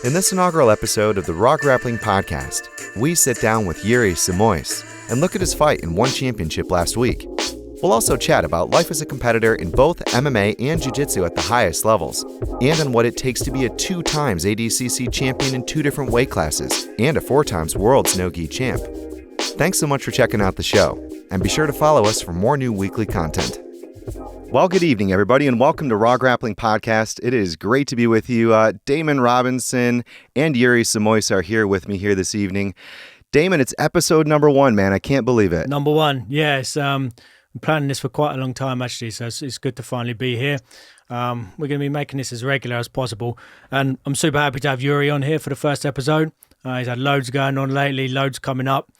In this inaugural episode of the Raw Grappling podcast, we sit down with Yuri Simoes and look at his fight in one championship last week. We'll also chat about life as a competitor in both MMA and JiuJitsu at the highest levels, and on what it takes to be a 2-times ADCC champion in 2 different weight classes, and a 4-times world no-gi champ. Thanks so much for checking out the show, and be sure to follow us for more new weekly content. Well, good evening, everybody, and welcome to Raw Grappling Podcast. It is great to be with you. Damon Robinson and Yuri Simoes are here with me here this evening. Damon, it's episode number 1, man. I can't believe it. Number 1, yes. I'm planning this for quite a long time, actually, so it's good to finally be here. We're going to be making this as regular as possible, and I'm super happy to have Yuri on here for the first episode. He's had loads going on lately, loads coming up.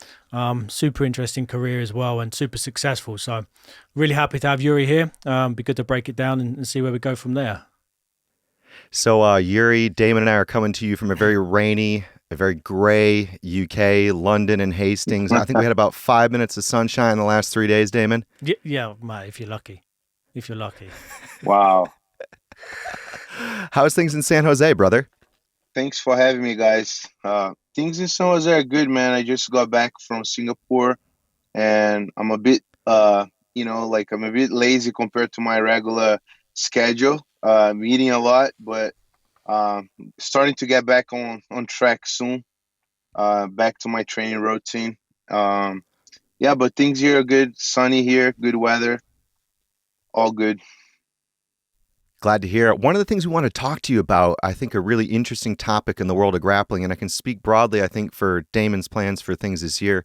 Super interesting career as well, and super successful. So really happy to have Yuri here. Be good to break it down and see where we go from there. So Yuri, Damon and I are coming to you from a very rainy, a very grey UK, London and Hastings. I think we had about 5 minutes of sunshine in the last 3 days, Damon. Yeah, mate, if you're lucky. If you're lucky. Wow. How's things in San Jose, brother? Thanks for having me, guys. Things in San Jose are good, man. I just got back from Singapore, and I'm a bit, I'm a bit lazy compared to my regular schedule. I'm eating a lot, but starting to get back on track soon. Back to my training routine. But things here are good. Sunny here, good weather, all good. Glad to hear it. One of the things we want to talk to you about, I think a really interesting topic in the world of grappling, and I can speak broadly, I think, for Damon's plans for things this year.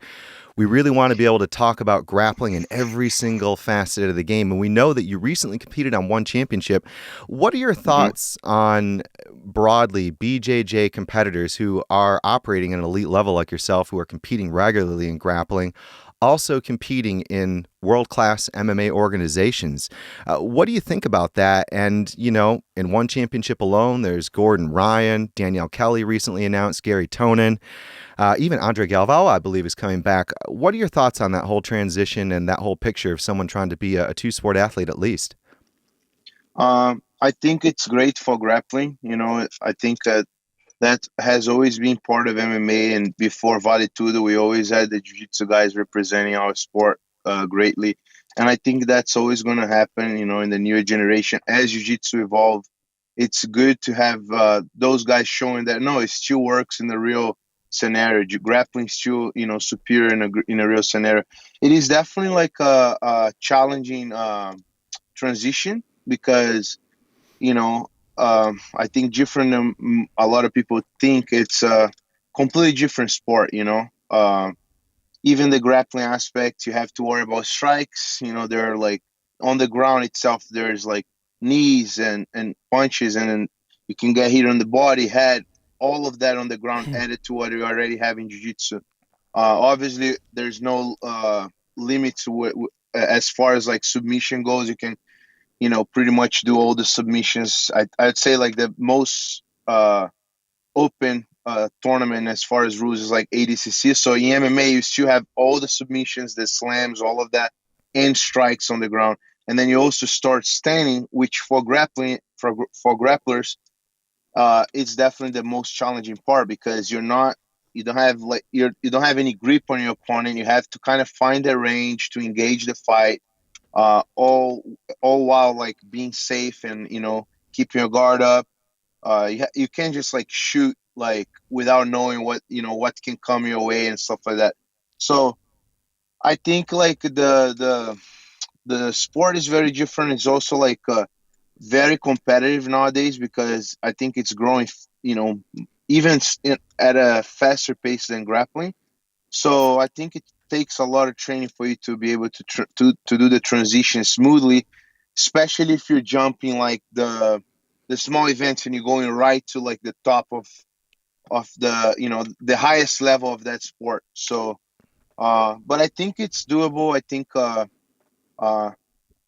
We really want to be able to talk about grappling in every single facet of the game. And we know that you recently competed on one championship. What are your thoughts on broadly BJJ competitors who are operating at an elite level like yourself, who are competing regularly in grappling, also competing in world-class MMA organizations? What do you think about that? And, in one championship alone, there's Gordon Ryan, Danielle Kelly recently announced, Gary Tonin, even Andre Galvao, I believe, is coming back. What are your thoughts on that whole transition and that whole picture of someone trying to be a two-sport athlete at least? I think it's great for grappling. I think that has always been part of MMA, and before Vale Tudo, we always had the Jiu-Jitsu guys representing our sport greatly. And I think that's always going to happen, in the newer generation. As Jiu-Jitsu evolve, it's good to have those guys showing that, no, it still works in the real scenario. Grappling still, superior in a real scenario. It is definitely like a challenging transition because, I think different than a lot of people think, it's a completely different sport, even the grappling aspect, you have to worry about strikes, they're like on the ground itself, there's like knees and punches, and then you can get hit on the body, head, all of that on the ground added to what you already have in Jiu-Jitsu. Obviously, there's no limits as far as like submission goes. You can pretty much do all the submissions. I'd say like the most open tournament as far as rules is like ADCC. So in MMA, you still have all the submissions, the slams, all of that, and strikes on the ground. And then you also start standing, which for grappling, for grapplers, it's definitely the most challenging part because you don't have any grip on your opponent. You have to kind of find a range to engage the fight. All while like being safe and keeping your guard up. You can't just like shoot like without knowing what can come your way and stuff like that. So I think like the sport is very different. It's also like very competitive nowadays because I think it's growing even at a faster pace than grappling. So I think it takes a lot of training for you to be able to do the transition smoothly, especially if you're jumping like the small events and you're going right to like the top of the the highest level of that sport. So but I think it's doable. I think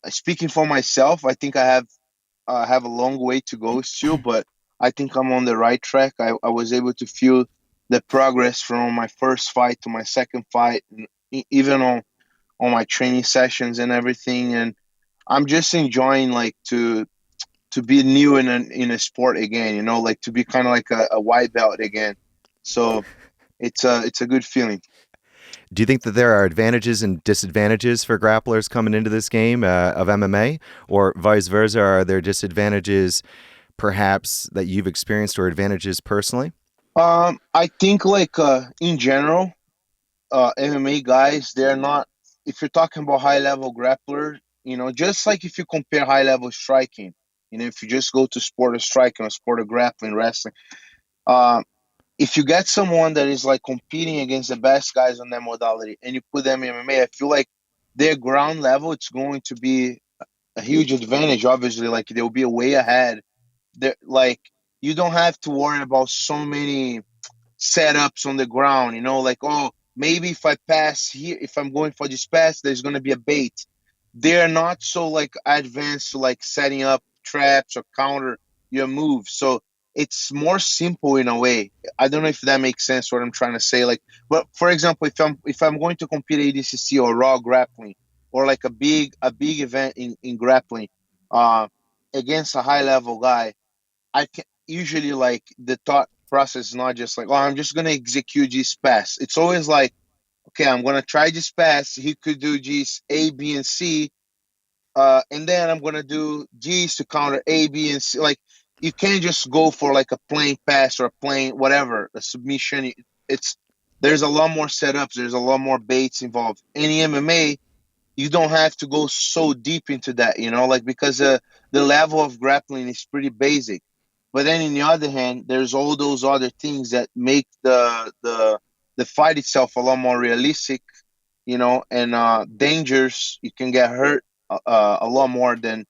speaking for myself, I think I have a long way to go still, but I think I'm on the right track. I was able to feel the progress from my first fight to my second fight, even on my training sessions and everything. And I'm just enjoying like to to be new in a sport again, you know, like to be kind of like a white belt again. So it's a good feeling. Do you think that there are advantages and disadvantages for grapplers coming into this game of MMA, or vice versa? Are there disadvantages, perhaps, that you've experienced, or advantages personally? I think like in general, MMA guys, they're not. If you're talking about high level grappler, you know, just like if you compare high level striking, you know, if you just go to sport of striking or sport of grappling, wrestling, uh, if you get someone that is like competing against the best guys on that modality and you put them in MMA, I feel like their ground level, it's going to be a huge advantage. Obviously, like they'll be way ahead. They're like you don't have to worry about so many setups on the ground, you know, like, oh, maybe if I pass here, if I'm going for this pass, there's going to be a bait. They're not so like advanced to like setting up traps or counter your moves. So it's more simple in a way. I don't know if that makes sense what I'm trying to say. Like, but for example, if I'm going to compete ADCC or Raw Grappling or like a big event in grappling, uh, against a high level guy, I can usually like the thought process is not just like, oh, I'm just gonna execute G's pass. It's always like, okay, I'm gonna try this pass. He could do G's A, B, and C, and then I'm gonna do G's to counter A, B, and C. Like you can't just go for like a plain pass or a plain whatever, a submission. It's there's a lot more setups. There's a lot more baits involved. Any MMA, you don't have to go so deep into that, you know, like because the level of grappling is pretty basic. But then, in the other hand, there's all those other things that make the fight itself a lot more realistic, you know, and dangers. You can get hurt a lot more than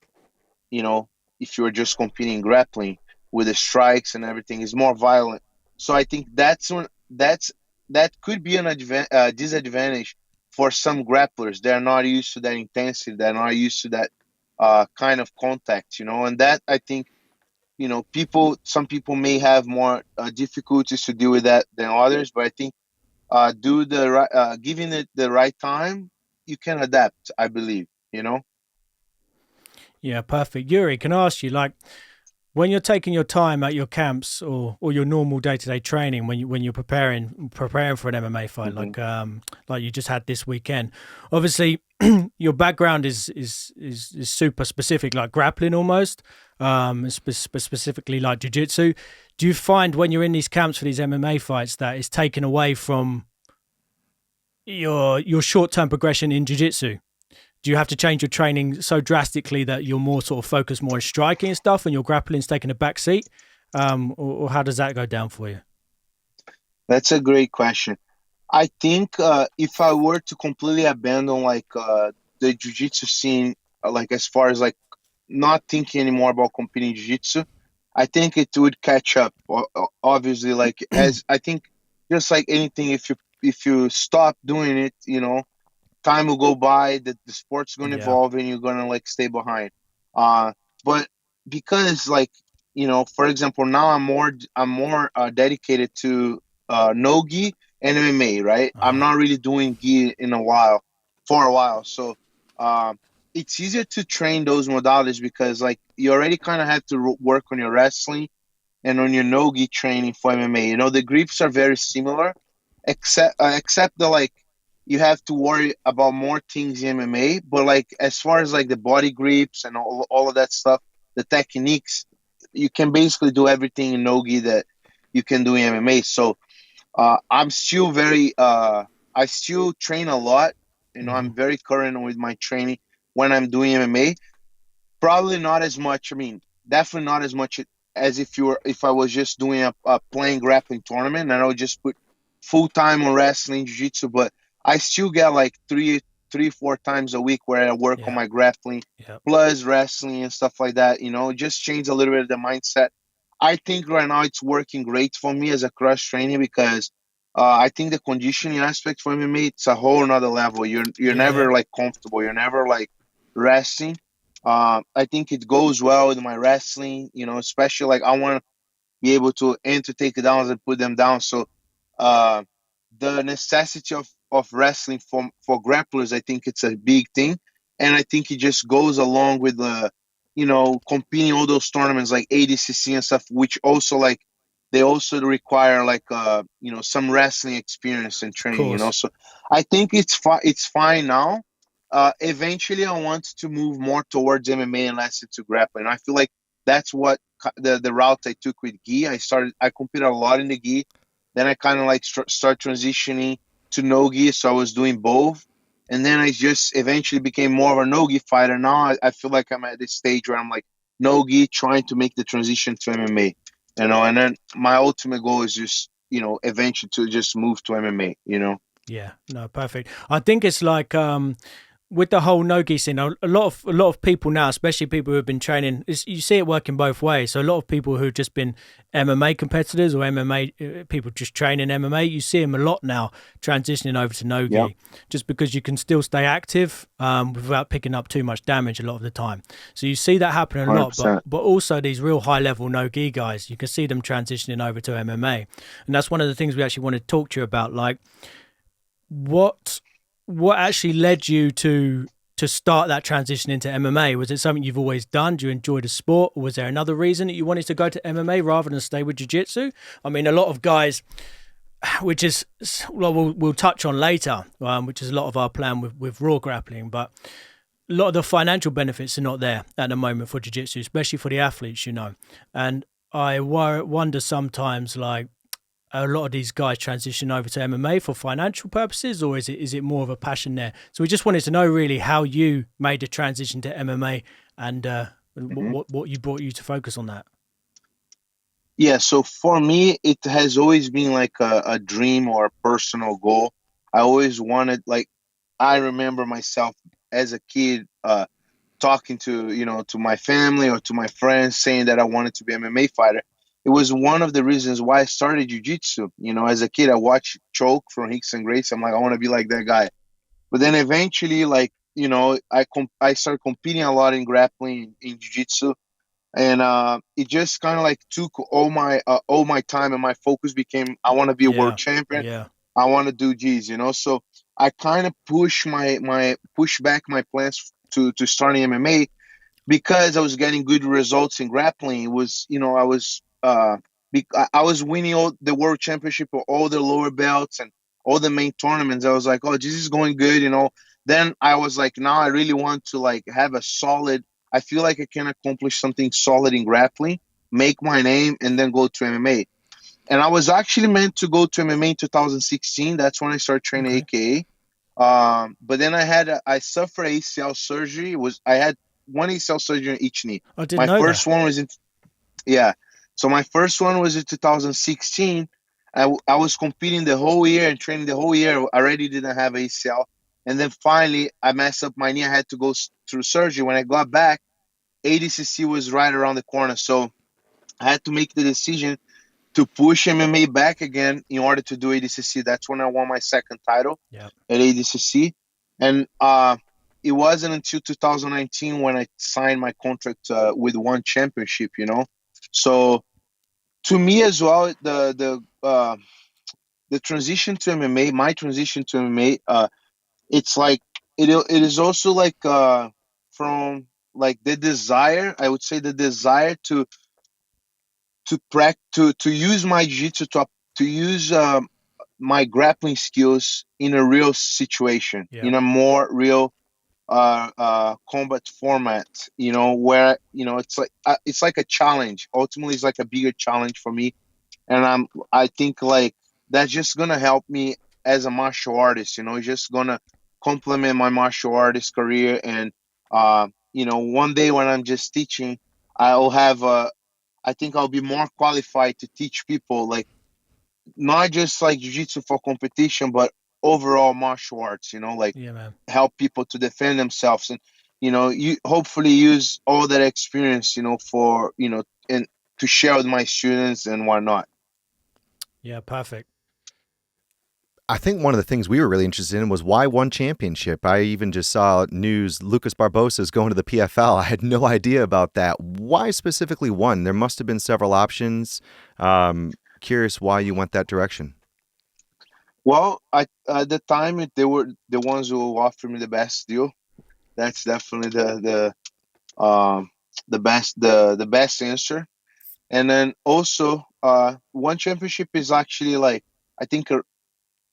you know if you were just competing grappling with the strikes and everything is more violent. So I think that could be an disadvantage for some grapplers. They're not used to that intensity. They're not used to that kind of contact, you know. And that I think some people may have more difficulties to deal with that than others. But I think giving it the right time, you can adapt. I believe, you know. Yeah, perfect. Yuri, can I ask you, like, when you're taking your time at your camps or your normal day to day training, when you're preparing for an MMA fight, Hmm. like you just had this weekend, obviously your background is super specific, like grappling almost, specifically like jujitsu. Do you find when you're in these camps for these MMA fights that it's taken away from your short term progression in jujitsu? Do you have to change your training so drastically that you're more sort of focused more on striking and stuff and your grappling's taking a back seat? Or how does that go down for you? That's a great question. I think if I were to completely abandon like the jiu-jitsu scene, like as far as like not thinking anymore about competing jiu-jitsu, I think it would catch up. Obviously, like as I think, just like anything, if you stop doing it, you know, time will go by, the sport's going to Yeah. evolve, and you're going to like stay behind. Uh, but because like for example, now I'm more dedicated to no gi and MMA, right? I'm Uh-huh. not really doing gi for a while, so um, it's easier to train those modalities because like you already kind of have to work on your wrestling and on your no-gi training for MMA. You know, the grips are very similar, except the like you have to worry about more things in MMA. But like as far as like the body grips and all of that stuff, the techniques, you can basically do everything in no-gi that you can do in MMA. So I'm still I still train a lot. You know, Hmm. I'm very current with my training when I'm doing MMA. Probably not as much. I mean, definitely not as much as if I was just doing a plain grappling tournament and I would just put full time on wrestling, jiu-jitsu. But I still get like three, 4 times a week where I work on Yeah. my grappling Yeah. plus wrestling and stuff like that. You know, just change a little bit of the mindset. I think right now it's working great for me as a cross training because I think the conditioning aspect for MMA it's a whole nother level. You're Yeah. never like comfortable. You're never like resting. I think it goes well with my wrestling, you know, especially like I want to be able to enter takedowns and put them down. So uh, the necessity of wrestling for grapplers, I think it's a big thing. And I think it just goes along with competing all those tournaments like ADCC and stuff, which also like they also require like some wrestling experience and Of training. course. So I think it's fine now. Eventually, I want to move more towards MMA and less into grappling. I feel like that's what the route I took with gi. I competed a lot in the gi, then I kind of like start transitioning to no gi. So I was doing both, and then I just eventually became more of a no gi fighter. Now I feel like I'm at this stage where I'm like no gi, trying to make the transition to MMA. And then my ultimate goal is just eventually to just move to MMA. Yeah, no, perfect. I think it's like with the whole no-gi scene, a lot of people now, especially people who have been training, you see it working both ways. So a lot of people who've just been MMA competitors or MMA people just training MMA, you see them a lot now transitioning over to no-gi, Yeah. just because you can still stay active without picking up too much damage a lot of the time. So you see that happen a lot, 100%. but also these real high-level no-gi guys, you can see them transitioning over to MMA. And that's one of the things we actually want to talk to you about, like what actually led you to start that transition into MMA? Was it something you've always done? Do you enjoy the sport, or was there another reason that you wanted to go to MMA rather than stay with jiu-jitsu? I mean, a lot of guys, which is we'll touch on later, which is a lot of our plan with Raw Grappling, but a lot of the financial benefits are not there at the moment for jiu-jitsu, especially for the athletes, And I wonder sometimes, like, a lot of these guys transition over to MMA for financial purposes, or is it more of a passion there? So we just wanted to know really how you made the transition to MMA and what you brought you to focus on that. Yeah, so for me, it has always been like a dream or a personal goal. I always wanted, like, I remember myself as a kid talking to my family or to my friends saying that I wanted to be an MMA fighter. It was one of the reasons why I started jiu-jitsu. As a kid, I watched Choke from Hicks and Grace. I'm like, I want to be like that guy. But then eventually, like, I started competing a lot in grappling in jiu-jitsu, and it just kind of like took all my time, and my focus became I want to be a world Yeah, champion. yeah, I want to do G's. So I kind of push back my plans to starting MMA because I was getting good results in grappling. It was, I was winning all the world championship or all the lower belts and all the main tournaments. I was like, oh, this is going good. Then I was like, now I really want to like have a solid. I feel like I can accomplish something solid in grappling, make my name, and then go to MMA. And I was actually meant to go to MMA in 2016. That's when I started training okay. AKA. But then I suffered ACL surgery. I had one ACL surgery on each knee. I didn't My know first that. one was in yeah. So my first one was in 2016. I was competing the whole year and training the whole year. I already didn't have ACL, and then finally I messed up my knee. I had to go through surgery. When I got back, ADCC was right around the corner, so I had to make the decision to push MMA back again in order to do ADCC. That's when I won my second title Yeah, at ADCC. And it wasn't until 2019 when I signed my contract with One Championship. So to me as well, the transition to MMA, my transition to MMA, it's like it is also like from like the desire. I would say the desire to use my jiu-jitsu to use my grappling skills in a real situation, yeah, in a more real combat format, where it's like a challenge. Ultimately, it's like a bigger challenge for me, and I think like that's just gonna help me as a martial artist. It's just gonna complement my martial artist career, and one day when I'm just teaching, I'll have I think I'll be more qualified to teach people, like not just like jiu-jitsu for competition, but overall martial arts, like yeah, man. help people to defend themselves, and you hopefully use all that experience, for and to share with my students and whatnot. Yeah, perfect. I think one of the things we were really interested in was why one championship. I even just saw news Lucas Barbosa is going to the PFL. I had no idea about that. Why specifically one? There must have been several options. Curious why you went that direction. Well, at the time they were the ones who offered me the best deal. That's definitely the the best answer. And then also, one championship is actually like, I think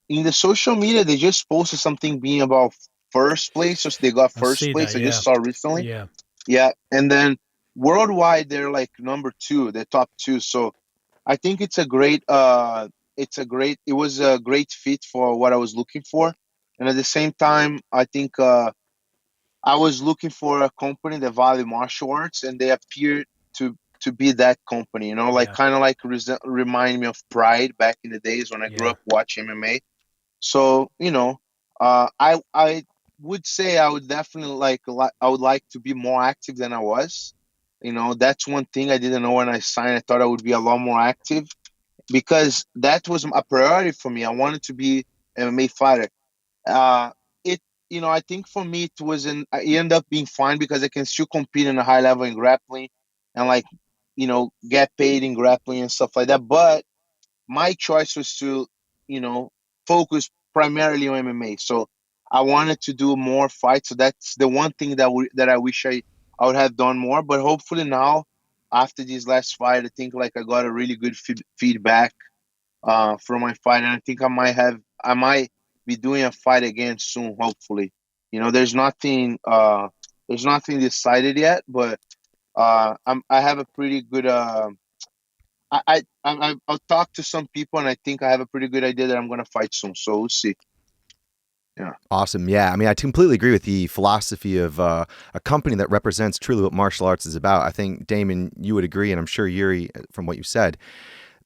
in the social media they just posted something being about first place, so they got I first see place. that. I just Yeah. saw recently. Yeah. Yeah, and then worldwide they're like number two, the top two. So I think it was a great fit for what I was looking for. And at the same time, I think I was looking for a company that value martial arts, and they appeared to be that company. You know, like Yeah. kind of like remind me of Pride back in the days when I grew Yeah. up watching MMA. So I would say I would definitely I would like to be more active than I was. You know, that's one thing I didn't know when I signed. I thought I would be a lot more active because that was a priority for me. I wanted to be MMA fighter. Uh, it I think for me it ended up being fine because I can still compete in a high level in grappling and like get paid in grappling and stuff like that. But my choice was to focus primarily on MMA. So I wanted to do more fights. So that's the one thing that I wish I would have done more. But hopefully now, after this last fight, I think like I got a really good feedback from my fight, and I think I might be doing a fight again soon. Hopefully, there's nothing decided yet, but I have a pretty good I'll talk to some people, and I think I have a pretty good idea that I'm gonna fight soon. So we'll see. Yeah. Awesome. Yeah. I mean, I completely agree with the philosophy of a company that represents truly what martial arts is about. I think, Damon, you would agree, and I'm sure Yuri, from what you said,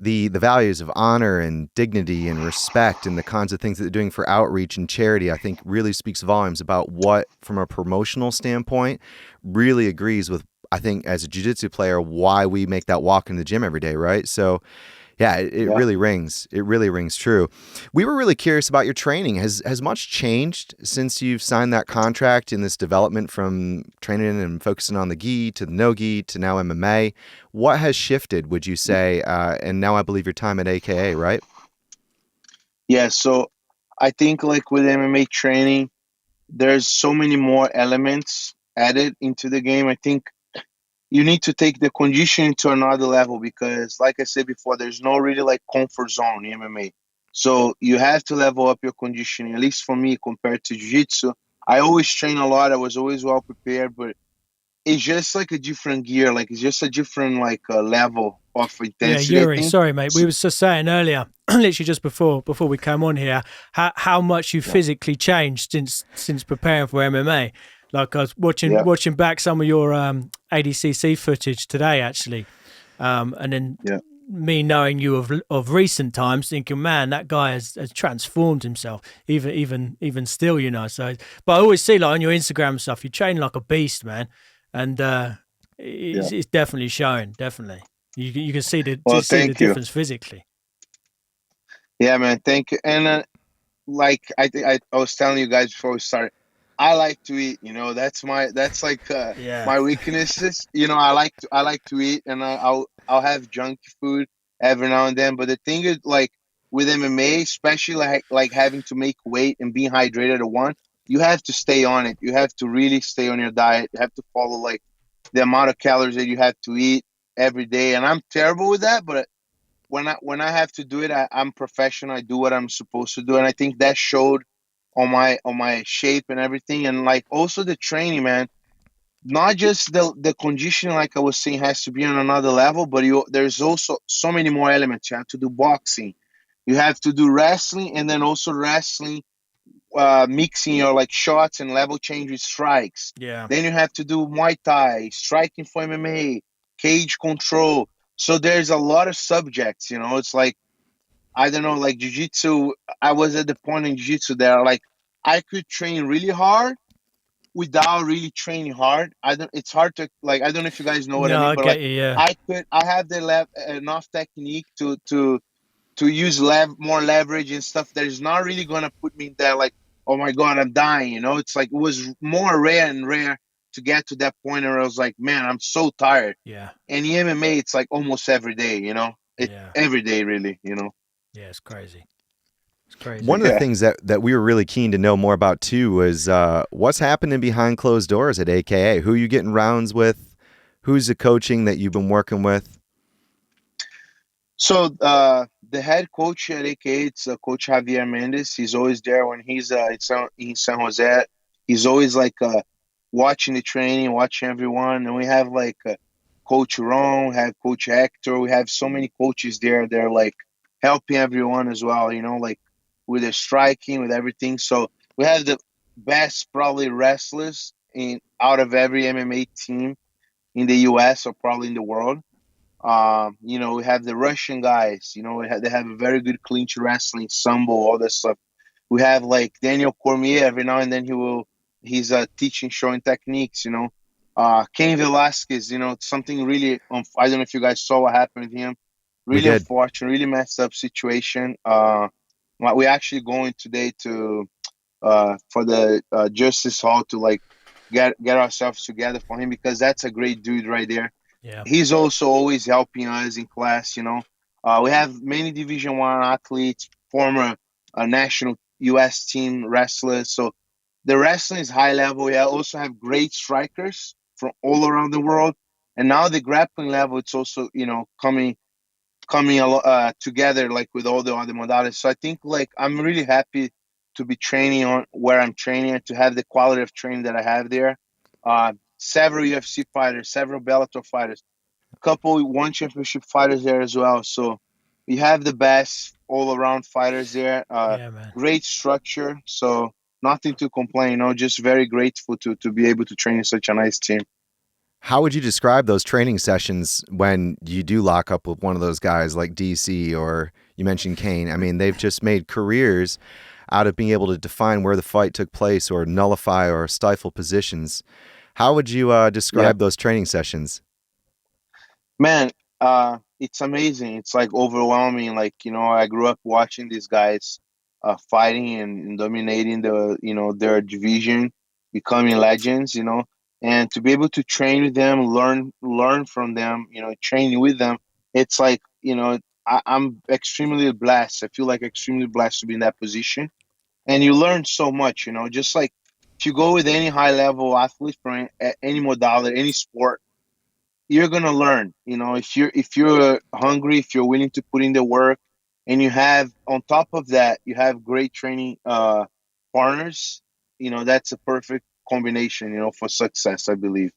the values of honor and dignity and respect and the kinds of things that they're doing for outreach and charity, I think really speaks volumes about what, from a promotional standpoint, really agrees with, I think, as a jiu-jitsu player, why we make that walk in the gym every day, right? So yeah, it Yeah. really rings. It really rings true. We were really curious about your training. Has much changed since you've signed that contract in this development from training and focusing on the gi to the no gi to now MMA? What has shifted, would you say? And now I believe your time at AKA, right? Yeah. So I think like with MMA training, there's so many more elements added into the game. I think you need to take the conditioning to another level because, like I said before, there's no really like comfort zone in MMA. So you have to level up your conditioning. At least for me, compared to jiu-jitsu, I always train a lot. I was always well prepared, but it's just like a different gear. Like it's just a different like level of Yeah, intensity, I Yuri, think. sorry, mate. We was just saying earlier, literally just before we came on here, how much you Yeah, physically changed since preparing for MMA. Like I was yeah, watching back some of your ADCC footage today, actually, and then yeah, me knowing you of recent times, thinking, man, that guy has transformed himself. Even still, So, but I always see like on your Instagram and stuff, you train like a beast, man, and yeah. it's definitely showing. Definitely, you can see Well, the thank you. difference physically. Yeah, man, thank you. And like I was telling you guys before we started, I like to eat. That's like Yeah, my weaknesses. I like to eat, and I'll have junk food every now and then. But the thing is, like with MMA, especially like having to make weight and being hydrated at one, you have to stay on it. You have to really stay on your diet. You have to follow like the amount of calories that you have to eat every day. And I'm terrible with that, but when I have to do it, I'm professional. I do what I'm supposed to do, and I think that showed on my shape and everything, and like also the training, man. Not just the conditioning, like I was saying, has to be on another level, but there's also so many more elements. You have to do boxing, you have to do wrestling, and then also wrestling mixing your like shots and level change with strikes. yeah. Then you have to do Muay Thai, striking for MMA, cage control. So there's a lot of subjects. It's like I don't know, like jiu-jitsu. I was at the point in jiu-jitsu there, like I could train really hard without really training hard. I don't. It's hard to like. I don't know if you guys know what I No, mean, I but get like you. Yeah, I have enough technique to use more leverage and stuff that is not really gonna put me there like, oh my god, I'm dying. It's like it was more rare and rare to get to that point where I was like, man, I'm so tired. yeah, And in MMA, it's like almost every day. It yeah, every day really. yeah. It's crazy. It's crazy. One of the Yeah. things that we were really keen to know more about too was what's happening behind closed doors at AKA. Who are you getting rounds with? Who's the coaching that you've been working with? So the head coach at AKA, it's Coach Javier Mendes. He's always there when he's in San Jose. He's always like watching the training, watching everyone. And we have like Coach Ron, we have Coach Hector. We have so many coaches there. They're like helping everyone as well, like with their striking, with everything. So we have the best probably wrestlers in out of every MMA team in the US or probably in the world. We have the Russian guys. They have a very good clinch wrestling, sambo, all that stuff. We have like Daniel Cormier. Every now and then he's teaching, showing techniques. Cain Velasquez. Something really. I don't know if you guys saw what happened with him. We Really did. unfortunate, really messed up situation. We're actually going today to for the Justice Hall to like get ourselves together for him because that's a great dude right there. Yeah. He's also always helping us in class. We have many Division One athletes, former national U.S. team wrestlers. So the wrestling is high level. We also have great strikers from all around the world, and now the grappling level. It's also coming together like with all the other modalities. So I think like I'm really happy to be training on where I'm training and to have the quality of training that I have there. Several UFC fighters, several Bellator fighters, couple one championship fighters there as well. So we have the best all around fighters there. Yeah, man. Great structure. So nothing to complain. Just very grateful to be able to train in such a nice team. How would you describe those training sessions when you do lock up with one of those guys like DC or you mentioned Cain? I mean, they've just made careers out of being able to define where the fight took place or nullify or stifle positions. How would you describe those training sessions? Man, it's amazing. It's like overwhelming. Like, I grew up watching these guys fighting and dominating their division, becoming legends. And to be able to train with them, learn from them, train with them, it's like, I'm extremely blessed. I feel like extremely blessed to be in that position. And you learn so much, just like if you go with any high level athlete from any modality, any sport, you're gonna learn. If you're hungry, if you're willing to put in the work, and you have on top of that, you have great training partners. That's a perfect combination. For success, I believe.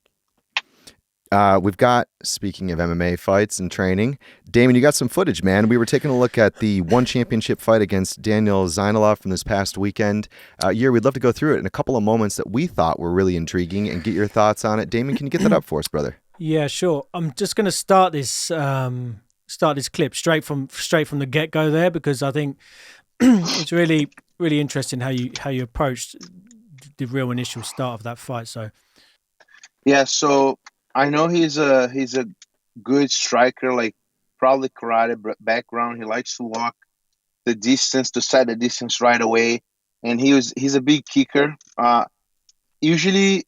We've got, speaking of MMA fights and training, Damon, you got some footage, man. We were taking a look at the one championship fight against Daniel Zainalov from this past weekend. Yuri, we'd love to go through it in a couple of moments that we thought were really intriguing and get your thoughts on it. Damon, can you get that up for us, brother? Yeah, sure. I'm just going to start this clip straight from the get go there because I think it's really really interesting how you approached the real initial start of that fight. So Yeah. So I know he's a good striker, like probably karate background. He likes to walk the distance to set the distance right away, and he's a big kicker. Usually,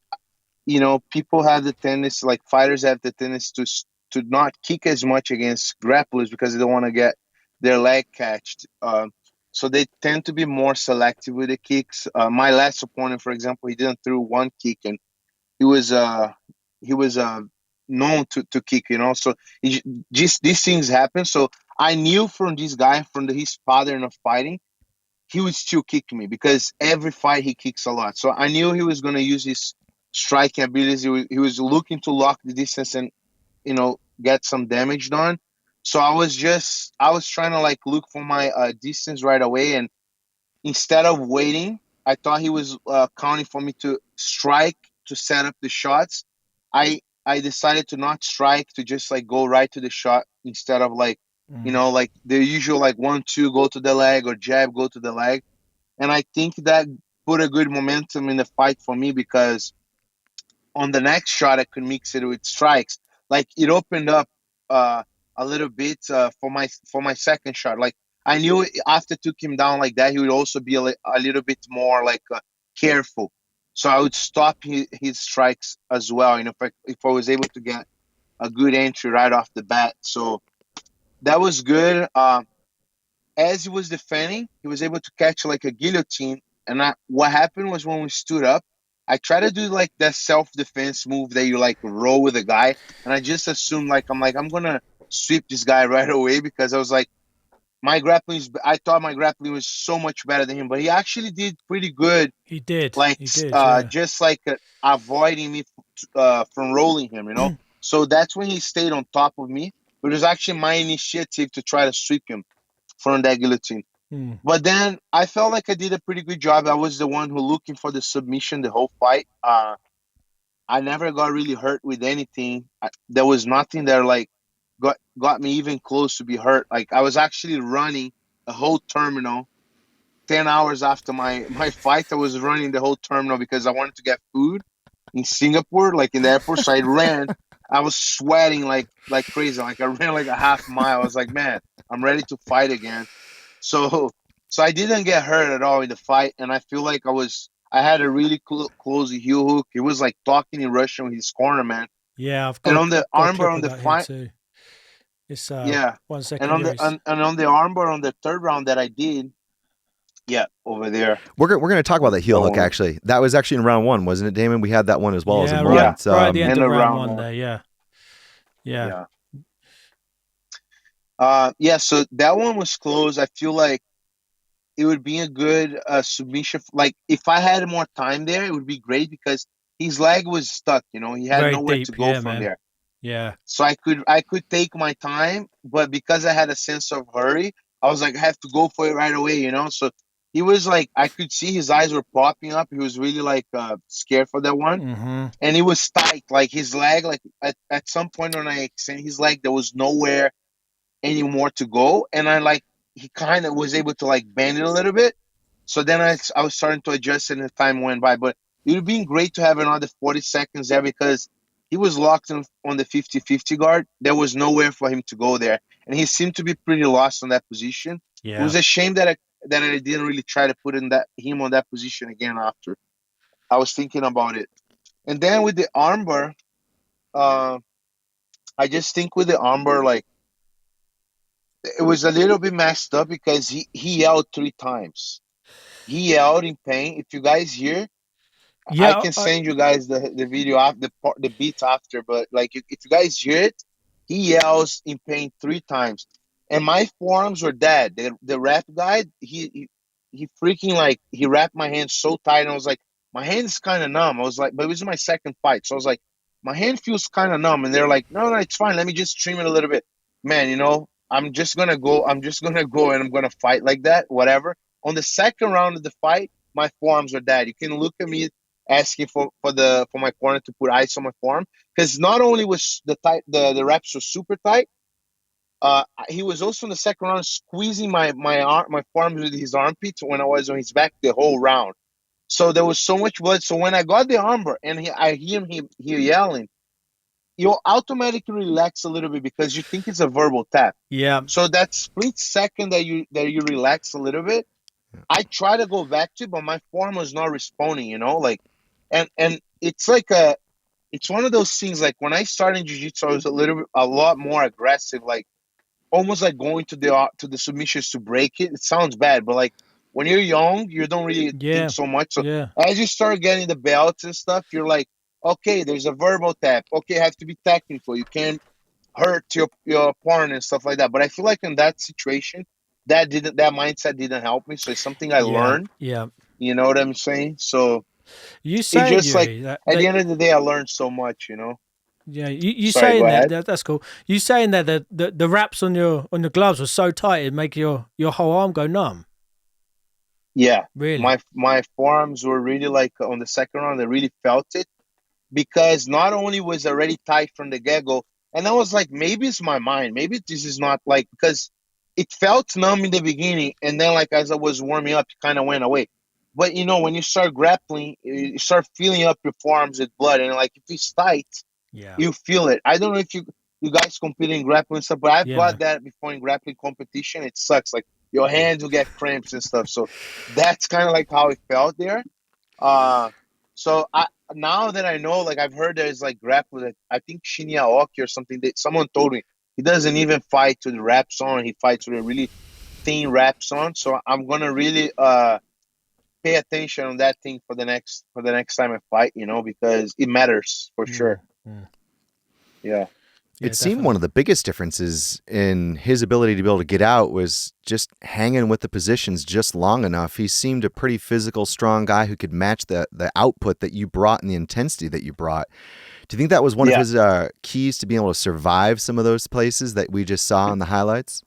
people have the tendency, like fighters have the tendency to not kick as much against grapplers because they don't want to get their leg catched. So they tend to be more selective with the kicks. My last opponent, for example, he didn't throw one kick, and he was known to kick. So just these things happen. So I knew from this guy, from his pattern of fighting, he would still kick me because every fight he kicks a lot. So I knew he was going to use his striking abilities. He was looking to lock the distance and get some damage done. So I was trying to like look for my distance right away, and instead of waiting, I thought he was counting for me to strike to set up the shots. I decided to not strike, to just like go right to the shot instead of like like the usual like 1-2 go to the leg or jab go to the leg. And I think that put a good momentum in the fight for me because on the next shot I could mix it with strikes. Like it opened up a little bit for my second shot. Like I knew after took him down like that, he would also be a little bit more like careful. So I would stop his strikes as well. If I was able to get a good entry right off the bat. So that was good. As he was defending, he was able to catch like a guillotine. And what happened was when we stood up, I try to do like that self-defense move that you like roll with a guy, and I just assume like I'm gonna sweep this guy right away because I was like I thought my grappling was so much better than him, but he actually did pretty good, He did. like He did. Yeah. just like avoiding me from rolling him, you know. So that's when he stayed on top of me. But it was actually my initiative to try to sweep him from that guillotine. But then I felt like I did a pretty good job. I was the one who looking for the submission the whole fight. I never got really hurt with anything. There was nothing that like got me even close to be hurt. Like I was actually running a whole terminal 10 hours after my fight. I was running the whole terminal because I wanted to get food in Singapore, like in the airport. So I ran. I was sweating like crazy. Like I ran like a half mile. I was like, man, I'm ready to fight again. So I didn't get hurt at all in the fight, and I feel like I had a really close heel hook. He was like talking in Russian with his corner man. Yeah, I've And got, on the got a armbar clip on of the that here fight, too. It's yeah. 1 And second, on the Yuri. and on the armbar on the third round that I did, yeah, over there. We're gonna talk about that heel hook actually. That was actually in round 1, wasn't it, Damon? We had that one as well as a moment. Right at the end in of the round 1 one. there. Yeah. Yeah. So that one was close. I feel like it would be a good submission. Like if I had more time there, it would be great because his leg was stuck. You know, he had Very nowhere deep. to go Yeah, from man. there. Yeah. So I could take my time, but because I had a sense of hurry, I was like, I have to go for it right away. You know, so he was like, I could see his eyes were popping up. He was really like scared for that one, and it was tight. Like his leg, like at some point when I extended his leg, there was nowhere anymore to go, and he kind of was able to like bend it a little bit. So then I was starting to adjust and the time went by. But it would have been great to have another 40 seconds there because he was locked on the 50-50 guard. There was nowhere for him to go there. And he seemed to be pretty lost on that position. Yeah. It was a shame that I didn't really try to put him on that position again after. I was thinking about it. And then with the armbar, I just think with the armbar, like, it was a little bit messed up because he yelled 3 times. He yelled in pain. If you guys hear, I can send you guys the video after the beat after. But like, if you guys hear it, he yells in pain 3 times, and my forearms were dead. The rap guy, he freaking like he wrapped my hand so tight, and I was like, my hand's kind of numb. I was like, but it was my second fight, so I was like, my hand feels kind of numb, and they're like, no, it's fine. Let me just trim it a little bit, man. You know, I'm just gonna go, and I'm gonna fight like that, whatever. On the second round of the fight, my forearms are dead. You can look at me asking for my corner to put ice on my forearm because not only was the reps were super tight, he was also in the second round squeezing my forearms with his armpits when I was on his back the whole round. So there was so much blood. So when I got the armbar and I hear him yelling, you automatically relax a little bit because you think it's a verbal tap. Yeah. So that split second that you relax a little bit, I try to go back to, but my forearm was not responding. You know, like, and it's like it's one of those things. Like when I started in jiu-jitsu, I was a lot more aggressive, like almost like going to the submissions to break it. It sounds bad, but like when you're young, you don't really think so much. So as you start getting the belts and stuff, you're like, okay, there's a verbal tap. Okay, I have to be technical. You can't hurt your opponent and stuff like that. But I feel like in that situation, that mindset didn't help me. So it's something I learned. Yeah. You know what I'm saying? So you saying, it's just Yuri, like at the end of the day, I learned so much. You know. Yeah, you Sorry, saying that's cool. You saying that the wraps on your gloves were so tight it make your whole arm go numb. Yeah, really. My forearms were really like on the second round. I really felt it because not only was already tight from the get-go, and I was like, maybe it's my mind. Maybe this is not like because it felt numb in the beginning, and then like as I was warming up, it kind of went away. But you know, when you start grappling, you start filling up your forearms with blood, and like if it's tight. Yeah. You feel it. I don't know if you guys compete in grappling stuff, but I've got that before in grappling competition. It sucks. Like your hands will get cramps and stuff. So that's kind of like how it felt there. So now that I know, like I've heard there's like grappling. I think Shinya Aoki or something. That someone told me he doesn't even fight to the wraps on. He fights with a really thin wraps on. So I'm gonna really pay attention on that thing for the next time I fight, you know, because it matters for sure. Yeah. It seemed one of the biggest differences in his ability to be able to get out was just hanging with the positions just long enough. He seemed a pretty physical, strong guy who could match the output that you brought and the intensity that you brought. Do you think that was one of his keys to being able to survive some of those places that we just saw in the highlights?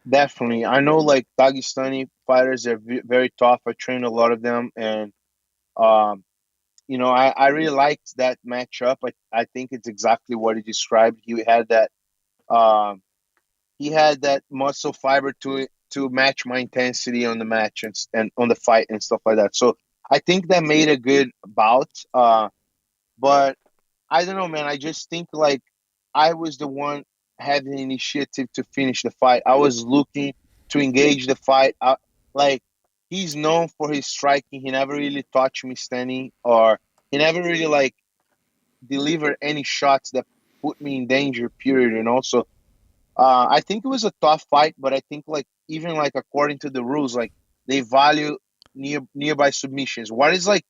Definitely. I know like Dagestani fighters are very tough. I trained a lot of them, and you know, I really liked that matchup. I think it's exactly what he described. Um, he had that muscle fiber to match my intensity on the match and on the fight and stuff like that. So I think that made a good bout. But I don't know, man. I just think like I was the one having the initiative to finish the fight. I was looking to engage the fight. Like he's known for his striking. He never really touched me standing, or he never really like delivered any shots that put me in danger. Period. And also, I think it was a tough fight, but I think like even like according to the rules, like they value nearby submissions. What is like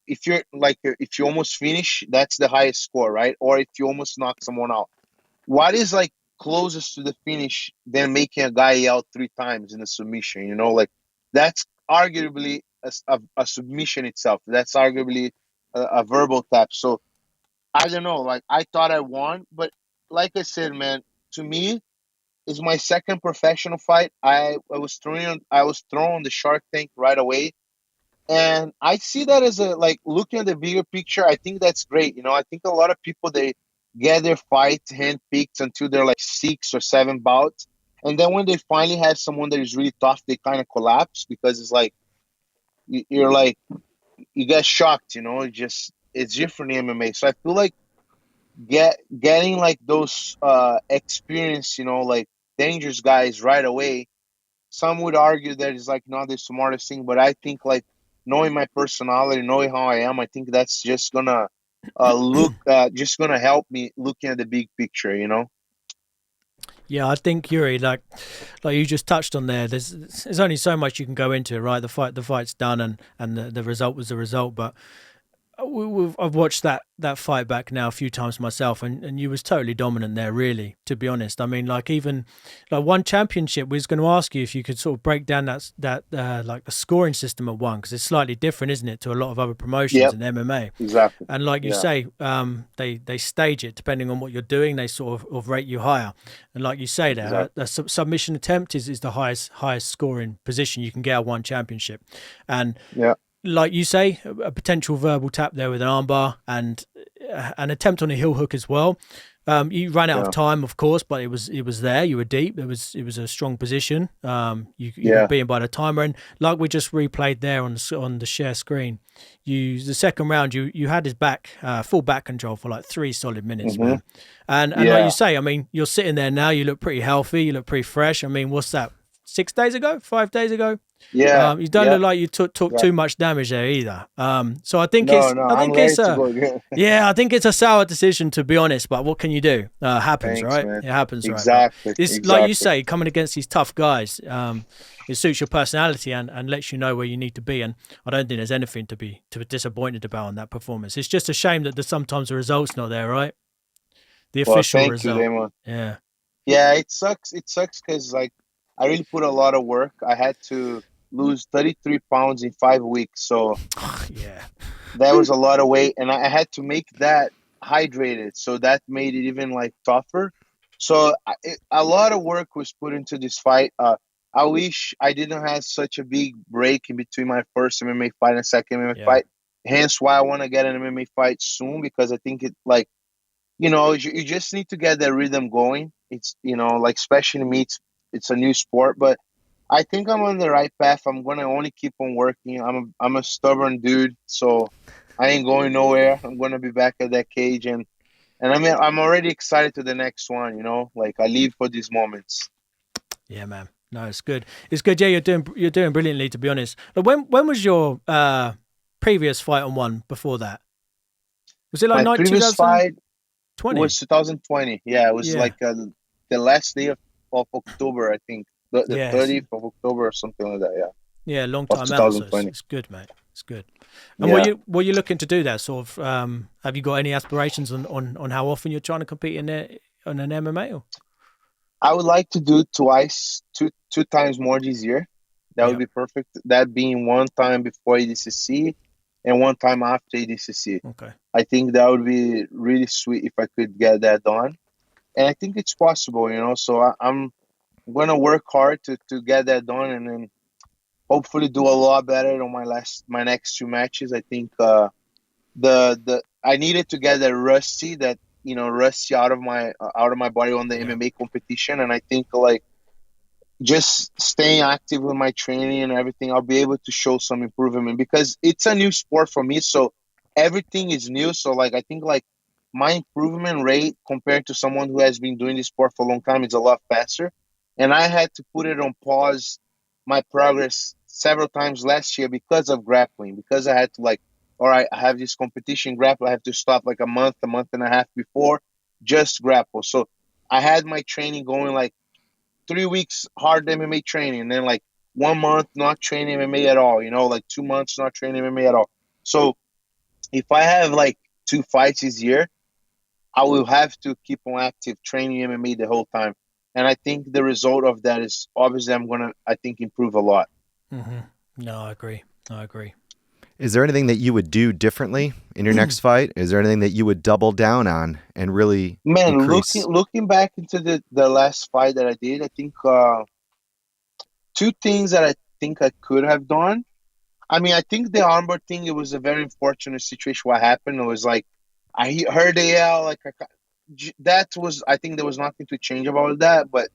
if you almost finish, that's the highest score, right? Or if you almost knock someone out, what is like closest to the finish than making a guy out 3 times in a submission? You know, like that's arguably a submission itself. That's arguably a verbal tap. So I don't know. Like I thought I won, but like I said, man, to me, it's my second professional fight. I was thrown on the Shark Tank right away. And I see that as a like looking at the bigger picture. I think that's great. You know, I think a lot of people they get their fights handpicked until they're like 6 or 7 bouts, and then when they finally have someone that is really tough, they kind of collapse because it's like you're like you get shocked. You know, it's different in MMA. So I feel like getting like those experienced, you know, like dangerous guys right away. Some would argue that it's like not the smartest thing, but I think like knowing my personality, knowing how I am, I think that's just gonna just gonna help me looking at the big picture, you know. Yeah, I think Yuri, like you just touched on there. There's only so much you can go into, right? The fight's done, and the result was the result, but I've watched that fight back now a few times myself, and you was totally dominant there, really, to be honest. I mean, like even like one championship, we was going to ask you if you could sort of break down that like the scoring system at one, because it's slightly different, isn't it, to a lot of other promotions in MMA. Exactly. And like you say, they stage it depending on what you're doing. They sort of rate you higher, and like you say, there a submission attempt is the highest scoring position you can get at one championship, and like you say, a potential verbal tap there with an armbar and an attempt on a heel hook as well. You ran out of time, of course, but it was there. You were deep. It was a strong position. You were beaten by the timer, and like we just replayed there on the share screen, the second round you had his back full back control for like 3 solid minutes, man. And like you say, I mean, you're sitting there now. You look pretty healthy. You look pretty fresh. I mean, what's that? 6 days ago, 5 days ago. You don't look like you took too much damage there either. So I think I think it's a sour decision, to be honest. But what can you do? Happens, right? Man. It happens, exactly. Right? It's like you say, coming against these tough guys. It suits your personality and lets you know where you need to be. And I don't think there's anything to be disappointed about on that performance. It's just a shame that sometimes the result's not there, right? The official result. You, it sucks. It sucks because like I really put a lot of work. I had to lose 33 pounds in 5 weeks. So that was a lot of weight. And I had to make that hydrated. So that made it even like tougher. So a lot of work was put into this fight. I wish I didn't have such a big break in between my first MMA fight and second MMA fight. Hence why I want to get an MMA fight soon, because I think it like, you know, you just need to get that rhythm going. It's, you know, like especially me, it's a new sport, but I think I'm on the right path. I'm going to only keep on working. I'm a stubborn dude, so I ain't going nowhere. I'm going to be back at that cage, and I mean, I'm already excited to the next one, you know? Like I live for these moments. Yeah, man. No, it's good. It's good. Yeah, you're doing brilliantly, to be honest. But when was your previous fight on one before that? Was it like my previous 2020? Fight was 2020. Yeah, it was like the last day of October, I think. The 30th of October or something like that, Yeah, long of time out, so 2020. it's good, mate. It's good. And Yeah. were you looking to do that sort of? Have you got any aspirations on how often you're trying to compete in there on an MMA? Or? I would like to do twice, two times more this year. That would Yeah. be perfect. That being one time before ADCC and one time after ADCC. Okay. I think that would be really sweet if I could get that done. And I think it's possible, you know. So I'm gonna work hard to get that done, and then hopefully do a lot better on my next two matches. I think the I needed to get that rusty out of my body on the Yeah. MMA competition, and I think like just staying active with my training and everything, I'll be able to show some improvement because it's a new sport for me. So everything is new. So like I think like my improvement rate compared to someone who has been doing this sport for a long time is a lot faster. And I had to put it on pause my progress several times last year because of grappling, because I had to like, all right, I have this competition grapple. I have to stop like a month and a half before just grapple. So I had my training going like 3 weeks hard MMA training, and then like 1 month not training MMA at all, like 2 months not training MMA at all. So if I have like two fights this year, I will have to keep on active training MMA the whole time. And I think the result of that is obviously I'm gonna, I think, improve a lot. Mm-hmm. No, I agree. I agree. Is there anything that you would do differently in your next fight? Is there anything that you would double down on and really Man, increase? looking back into the last fight that I did, I think two things that I think I could have done. I mean, I think the armbar thing, it was a very unfortunate situation. What happened? It was like, heard the yell, like, that was, I think there was nothing to change about that. But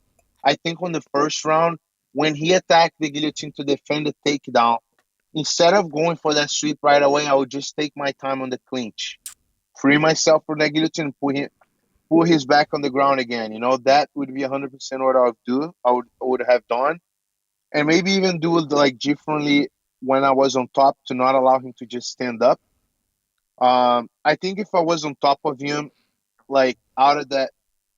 I think on the first round, when he attacked the guillotine to defend the takedown, instead of going for that sweep right away, I would just take my time on the clinch, free myself from the guillotine, put his back on the ground again. That would be 100% what I would do. I would have done, and maybe even do it like differently when I was on top to not allow him to just stand up. I think if I was on top of him, like out of that,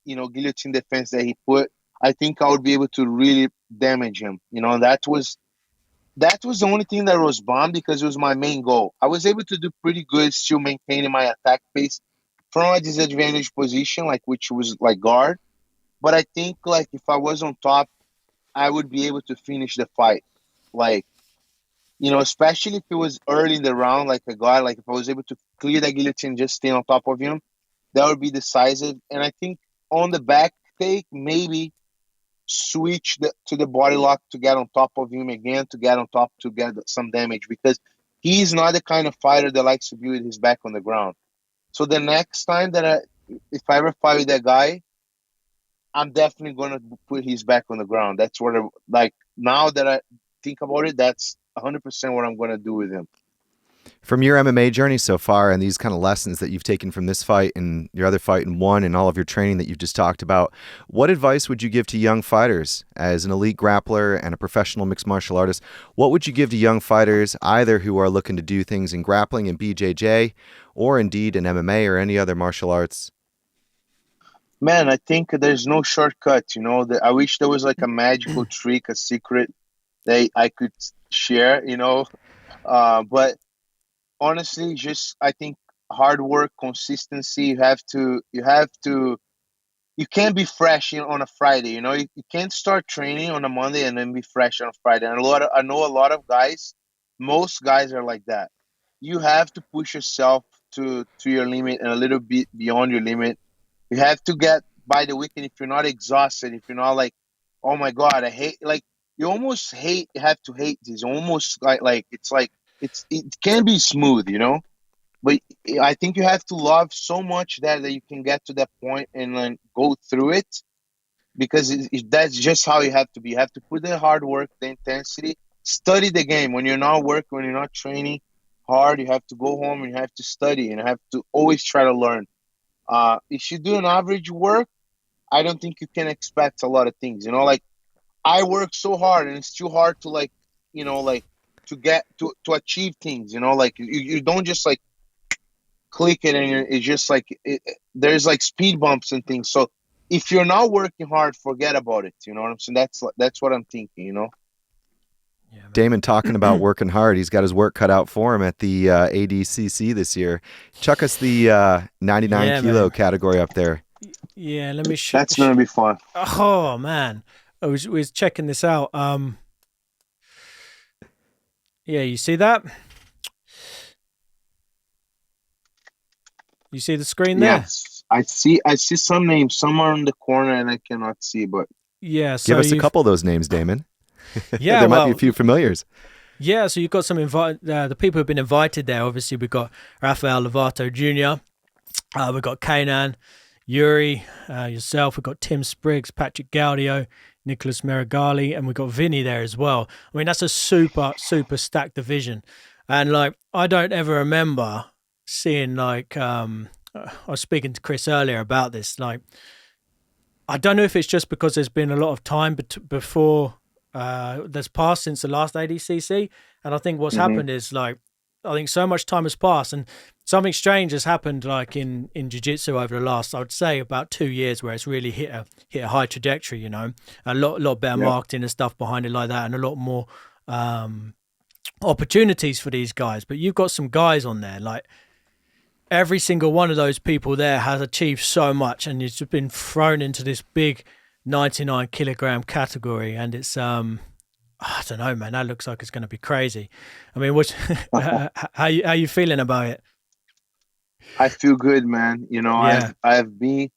guillotine defense that he put, I think I would be able to really damage him. That was the only thing that was bombed because it was my main goal. I was able to do pretty good, still maintaining my attack pace from a disadvantaged position, like which was like guard. But I think like if I was on top, I would be able to finish the fight. Like, especially if it was early in the round, like a guy, like if I was able to clear the guillotine, just stay on top of him, that would be decisive. And I think on the back take, maybe switch to the body lock to get on top of him again, to get on top to get some damage because he's not the kind of fighter that likes to be with his back on the ground. So the next time if I ever fight with that guy, I'm definitely going to put his back on the ground. That's what, like, now that I think about it, that's 100% what I'm going to do with him. From your MMA journey so far and these kind of lessons that you've taken from this fight and your other fight and one and all of your training that you've just talked about, what advice would you give to young fighters as an elite grappler and a professional mixed martial artist? What would you give to young fighters either who are looking to do things in grappling and BJJ or indeed in MMA or any other martial arts? Man, I think there's no shortcut. I wish there was like a magical trick, a secret that I could share, but honestly, just I think hard work, consistency. You can't be fresh on a Friday. You can't start training on a Monday and then be fresh on a Friday. And I know a lot of guys. Most guys are like that. You have to push yourself to your limit and a little bit beyond your limit. You have to get by the weekend if you're not exhausted. If you're not like, oh my God, I hate, like, you almost have to hate this. Almost like it's like it can be smooth. But I think you have to love so much that you can get to that point and then go through it because that's just how you have to be. You have to put the hard work, the intensity, study the game. When you're not working, when you're not training hard, you have to go home and you have to study and you have to always try to learn. If you do an average work, I don't think you can expect a lot of things. Like I work so hard and it's too hard to like to get to achieve things. Like you don't just like click it and it's just like there's like speed bumps and things. So if you're not working hard, forget about it. You know what I'm saying? That's what I'm thinking. Yeah, man. Damon talking about working hard. He's got his work cut out for him at the ADCC this year. Chuck us the 99 Yeah, kilo man. category up there. Yeah, let me. That's gonna be fun. Oh man, I was checking this out. Yeah, you see that? You see the screen there? Yes, I see some names somewhere in the corner, and I cannot see. But Yeah, so Give us a couple of those names, Damon. Yeah, there might be a well, few familiars. yeah. So you've got some the people who've been invited there. Obviously, we've got Rafael Lovato Jr. We've got Kanan, Yuri, yourself. We've got Tim Spriggs, Patrick Gaudio, Nicholas Merigali, and we've got Vinny there as well. I mean, that's a super stacked division, and like I don't ever remember seeing like I was speaking to Chris earlier about this. Like, I don't know if it's just because there's been a lot of time before that's passed since the last ADCC, and I think what's happened is like I think so much time has passed, and something strange has happened like in jiu-jitsu over the last, I would say, about 2 years, where it's really hit a high trajectory. You know, a lot better marketing and stuff behind it like that, and a lot more opportunities for these guys. But you've got some guys on there like. Every single one of those people there has achieved so much, and it's just been thrown into this big 99 kilogram category, and it's I don't know, man. That looks like it's going to be crazy. I mean, how you feeling about it? I feel good, man. You know, Yeah. I've been,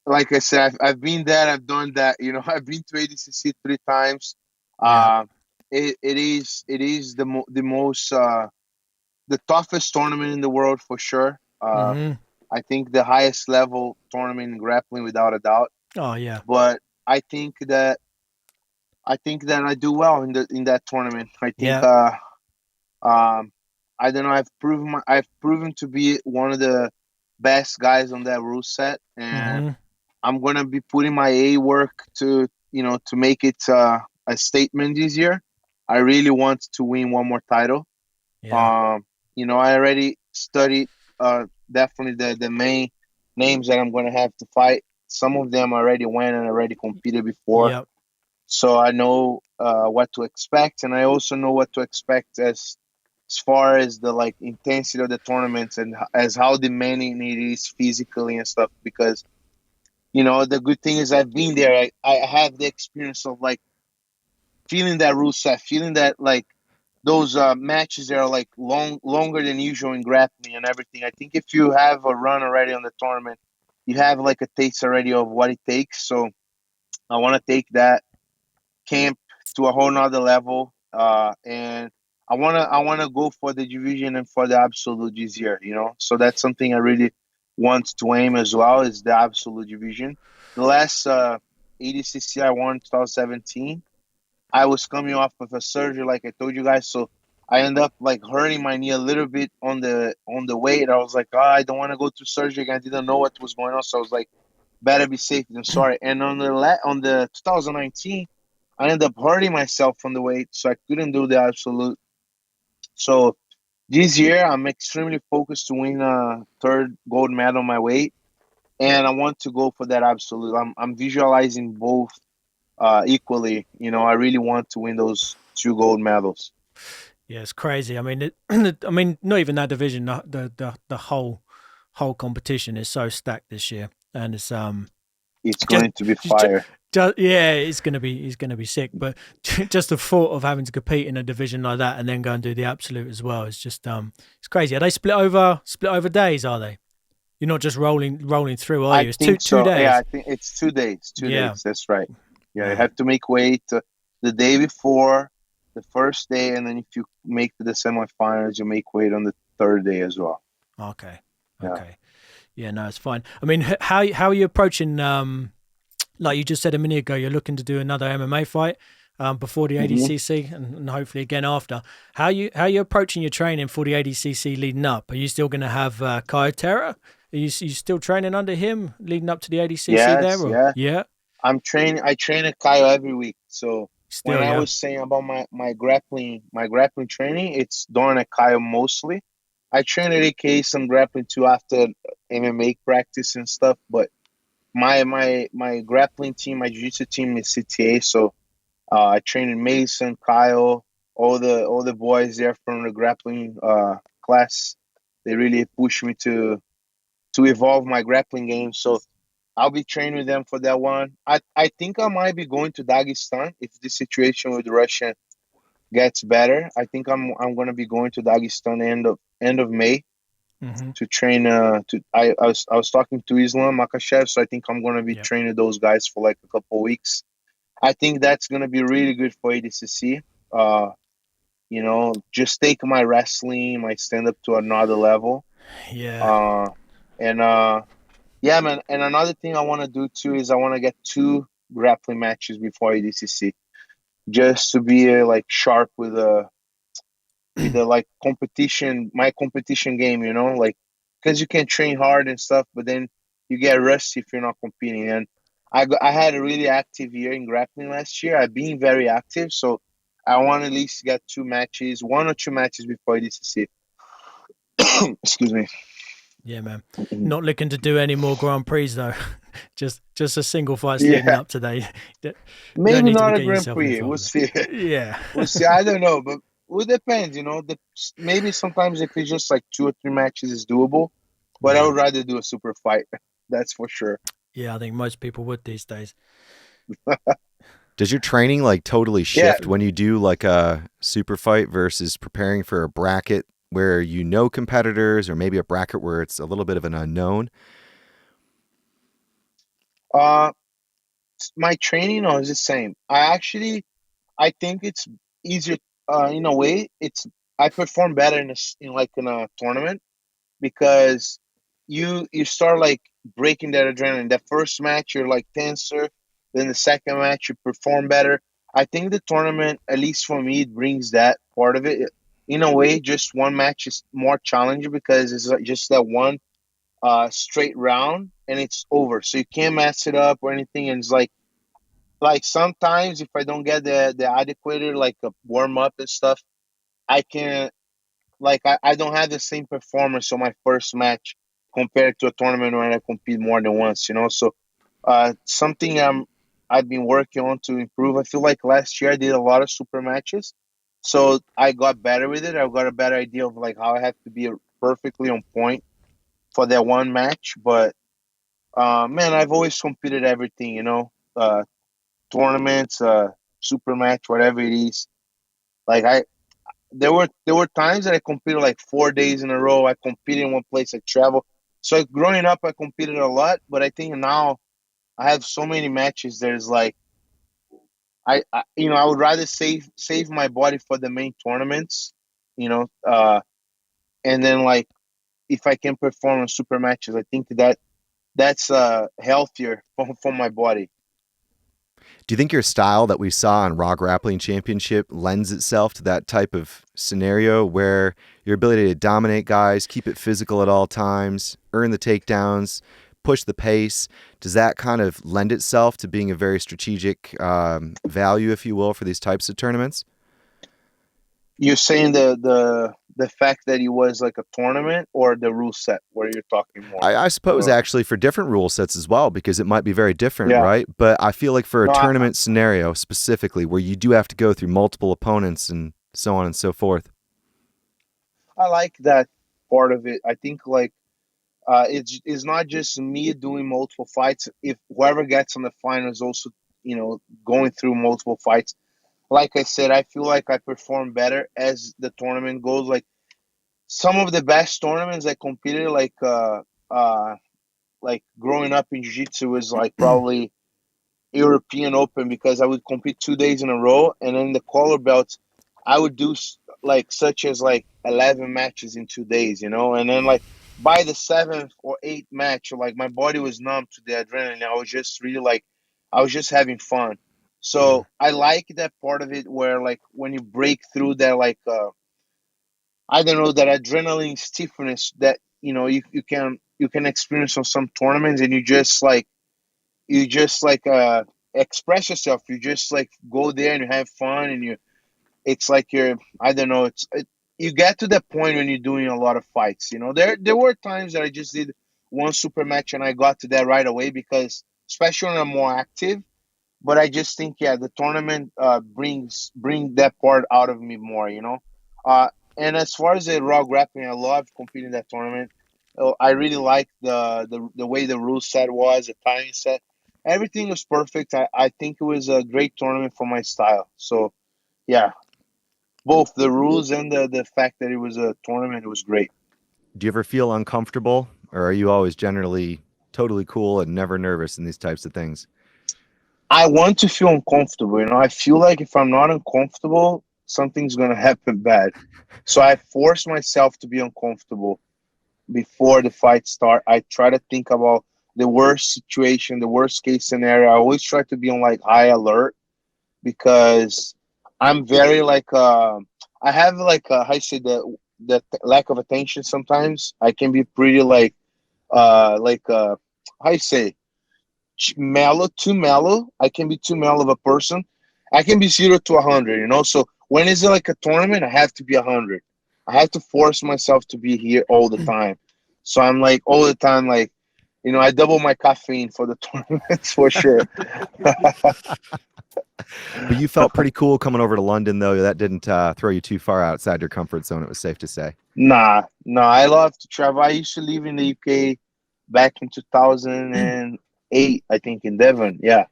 like I said, I've been there, I've done that. You know, I've been to ADCC 3 times. Yeah. It is the most the toughest tournament in the world for sure. Mm-hmm. I think the highest level tournament in grappling without a doubt. Oh yeah. But I think that I do well in that tournament. I think Yeah. I don't know. I've proven to be one of the best guys on that rule set, and Mm-hmm. I'm gonna be putting my A work to to make it a statement this year. I really want to win one more title. Yeah. I already studied definitely the main names that I'm gonna have to fight. Some of them already went and already competed before, Yep. so I know what to expect, and I also know what to expect as far as the like intensity of the tournaments and as how demanding it is physically and stuff. Because the good thing is I've been there. I have the experience of like feeling that rule set, feeling that like those matches that are like longer than usual in grappling and everything. I think if you have a run already on the tournament, you have like a taste already of what it takes. So I want to take that camp to a whole nother level, and I wanna go for the division and for the absolute this year. So that's something I really want to aim as well, is the absolute division. The last ADCC I won in 2017. I was coming off of a surgery, like I told you guys, so I ended up like hurting my knee a little bit on the weight. I was like, I don't want to go through surgery again. I didn't know what was going on, so I was like, better be safe than sorry. And on the 2019, I ended up hurting myself from the weight, so I couldn't do the absolute. So this year, I'm extremely focused to win a third gold medal on my weight, and I want to go for that absolute. I'm visualizing both equally. I really want to win those 2 gold medals. Yeah, it's crazy. I mean, I mean, not even that division. The whole competition is so stacked this year, and it's It's just, going to be fire. yeah, it's gonna be sick. But just the thought of having to compete in a division like that and then go and do the absolute as well is just it's crazy. Are they split over days? Are they? You're not just rolling through, are I you? It's think two so. days. Yeah, I think it's 2 days. Two Yeah. days. That's right. Yeah, you Wow. have to make weight the day before the first day, and then if you make the semifinals, you make weight on the third day as well. Okay. Yeah. Okay. Yeah, no, it's fine. I mean, how are you approaching? Like you just said a minute ago, you're looking to do another MMA fight before the ADCC and hopefully again after. How you approaching your training for the ADCC leading up? Are you still going to have Kai Terra? Are you still training under him leading up to the ADCC there? Yes, Or? yeah. Yeah. I train at Kyle every week. So when Still, I yeah. was saying about my grappling training, it's done at Kyle mostly. I train at AK some grappling too after MMA practice and stuff, but my grappling team, my jiu-jitsu team is CTA, so I trained with Mason, Kyle, all the boys there from the grappling class. They really pushed me to evolve my grappling game. So I'll be training with them for that one. I think I might be going to Dagestan if the situation with Russia gets better. I think I'm gonna be going to Dagestan end of May Hmm. to train. I was talking to Islam Makashev, so I think I'm gonna be Yep. training those guys for like a couple of weeks. I think that's gonna be really good for ADCC. Uh, just take my wrestling, my stand up to another level. Yeah. Uh, and Yeah, man. And another thing I want to do too is I want to get two grappling matches before ADCC, just to be like sharp with the like competition, my competition game. Like because you can train hard and stuff, but then you get rusty if you're not competing. And I had a really active year in grappling last year. I've been very active, so I want to at least get two matches, one or two matches before ADCC. Excuse me. Yeah, man. Not looking to do any more Grand Prix though. Just a single fights leading Yeah, up today. You don't maybe need to be not a getting Grand yourself any Prix. We'll further. see. Yeah. We'll see. I don't know, but it depends. Maybe sometimes if it's just like two or three matches, is doable. But I Yeah. would rather do a super fight. That's for sure. Yeah, I think most people would these days. Does your training like totally Yeah. shift when you do like a super fight versus preparing for a bracket where you know competitors, or maybe a bracket where it's a little bit of an unknown? Uh, my training is the same. I think it's easier. In a way, I perform better in a tournament because you start like breaking that adrenaline. That first match you're like tenser, then the second match you perform better. I think the tournament, at least for me, it brings that part of it. In a way, just one match is more challenging because it's like just that one straight round and it's over. So you can't mess it up or anything. And it's like sometimes if I don't get the adequate like a warm up and stuff, I can like I don't have the same performance on my first match compared to a tournament where I compete more than once. So something I've been working on to improve. I feel like last year I did a lot of super matches, so I got better with it. I got a better idea of like how I have to be perfectly on point for that one match. But man, I've always competed everything. Tournaments, super match, whatever it is. Like there were times that I competed like 4 days in a row. I competed in one place. I travel. So growing up, I competed a lot, but I think now I have so many matches. There's like I would rather save my body for the main tournaments, you know, and then like if I can perform in super matches, I think that's healthier for my body. Do you think your style that we saw on Raw Grappling Championship lends itself to that type of scenario where your ability to dominate guys, keep it physical at all times, earn the takedowns, push the pace, does that kind of lend itself to being a very strategic value, if you will, for these types of tournaments? You're saying the fact that it was like a tournament or the rule set where you're talking more? I suppose Or actually for different rule sets as well, because it might be very different, yeah, right? But I feel like for a no, tournament scenario specifically where you do have to go through multiple opponents and so on and so forth. I like that part of it. I think like it's not just me doing multiple fights. If whoever gets on the final is also going through multiple fights. Like I said, I feel like I perform better as the tournament goes. Like some of the best tournaments I competed, like growing up in jiu-jitsu was like probably European Open because I would compete 2 days in a row, and then the collar belts, I would do like such as like 11 matches in 2 days, and then like by the seventh or eighth match, like my body was numb to the adrenaline. I was just really like, I was just having fun. Mm. So I like that part of it where like when you break through that like I don't know that adrenaline stiffness that you can experience on some tournaments, and you just like express yourself. You just like go there and you have fun, and it's like you're I don't know. You get to that point when you're doing a lot of fights. There were times that I just did one super match and I got to that right away because especially when I'm more active, but I just think, yeah, the tournament bring that part out of me more, you know. And as far as the Raw Grappling, I love competing in that tournament. I really like the way the rule set was, the timing set. Everything was perfect. I think it was a great tournament for my style. So yeah, both the rules and the fact that it was a tournament, it was great. Do you ever feel uncomfortable, or are you always generally totally cool and never nervous in these types of things? I want to feel uncomfortable. You know, I feel like if I'm not uncomfortable, something's gonna happen bad. So I force myself to be uncomfortable before the fight start. I try to think about the worst situation, the worst case scenario. I always try to be on like high alert because I'm very like I have like how you say the lack of attention sometimes. I can be pretty how you say mellow, too mellow. I can be too mellow of a person. I can be 0 to 100, you know. So when it's like a tournament, I have to be 100. I have to force myself to be here all the time. So I'm like all the time, like, you know, I double my caffeine for the tournaments for sure. But you felt pretty cool coming over to London, though. That didn't throw you too far outside your comfort zone, it was safe to say. Nah, no, I love to travel. I used to live in the UK back in 2008, I think, in Devon. Yeah.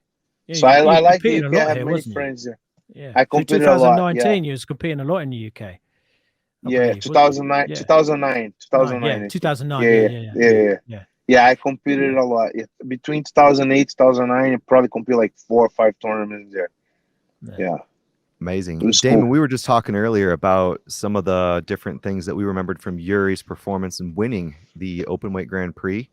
So I you like the competed a UK. I lot have here, many wasn't you? friends there. Yeah. I So competed a lot. Yeah. 2019, you was competing a lot in the UK. I Yeah, believe, wasn't you? 2009, Yeah. 2009, Yeah, 2009, I think. 2009. Yeah. Yeah, I competed a lot. Yeah. Between 2008, 2009, I probably competed like 4 or 5 tournaments there. Yeah. Amazing. It was Damon, cool. we were just talking earlier about some of the different things that we remembered from Yuri's performance in winning the Openweight Grand Prix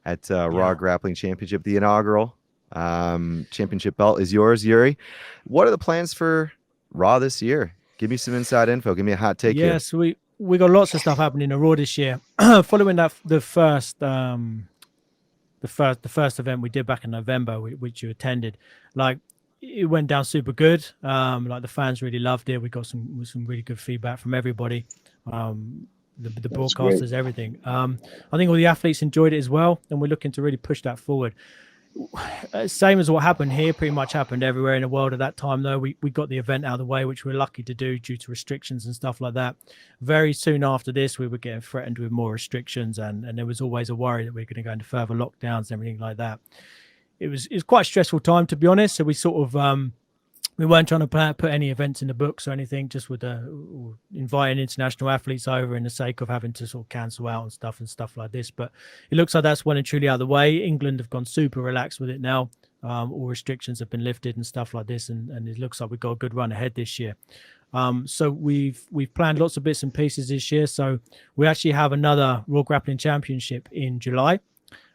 at Raw Grappling Championship. The inaugural championship belt is yours, Yuri. What are the plans for Raw this year? Give me some inside info. Give me a hot take here. Yes, we got lots of stuff happening in Raw this year. Following that, the first event we did back in November, which you attended, like it went down super good. Like the fans really loved it. We got some really good feedback from everybody. The broadcasters, everything. I think all the athletes enjoyed it as well, and we're looking to really push that forward. Same as what happened here, pretty much happened everywhere in the world at that time, though. We got the event out of the way, which we're lucky to do due to restrictions and stuff like that. Very soon after this, we were getting threatened with more restrictions, and there was always a worry that we were going to go into further lockdowns and everything like that. It was quite a stressful time, to be honest. So we sort of we weren't trying to put any events in the books or anything, just with inviting international athletes over in the sake of having to sort of cancel out and stuff like this. But it looks like that's well and truly out of the way. England have gone super relaxed with it now. All restrictions have been lifted and stuff like this, and it looks like we've got a good run ahead this year. So we've planned lots of bits and pieces this year. So we actually have another Raw Grappling Championship in July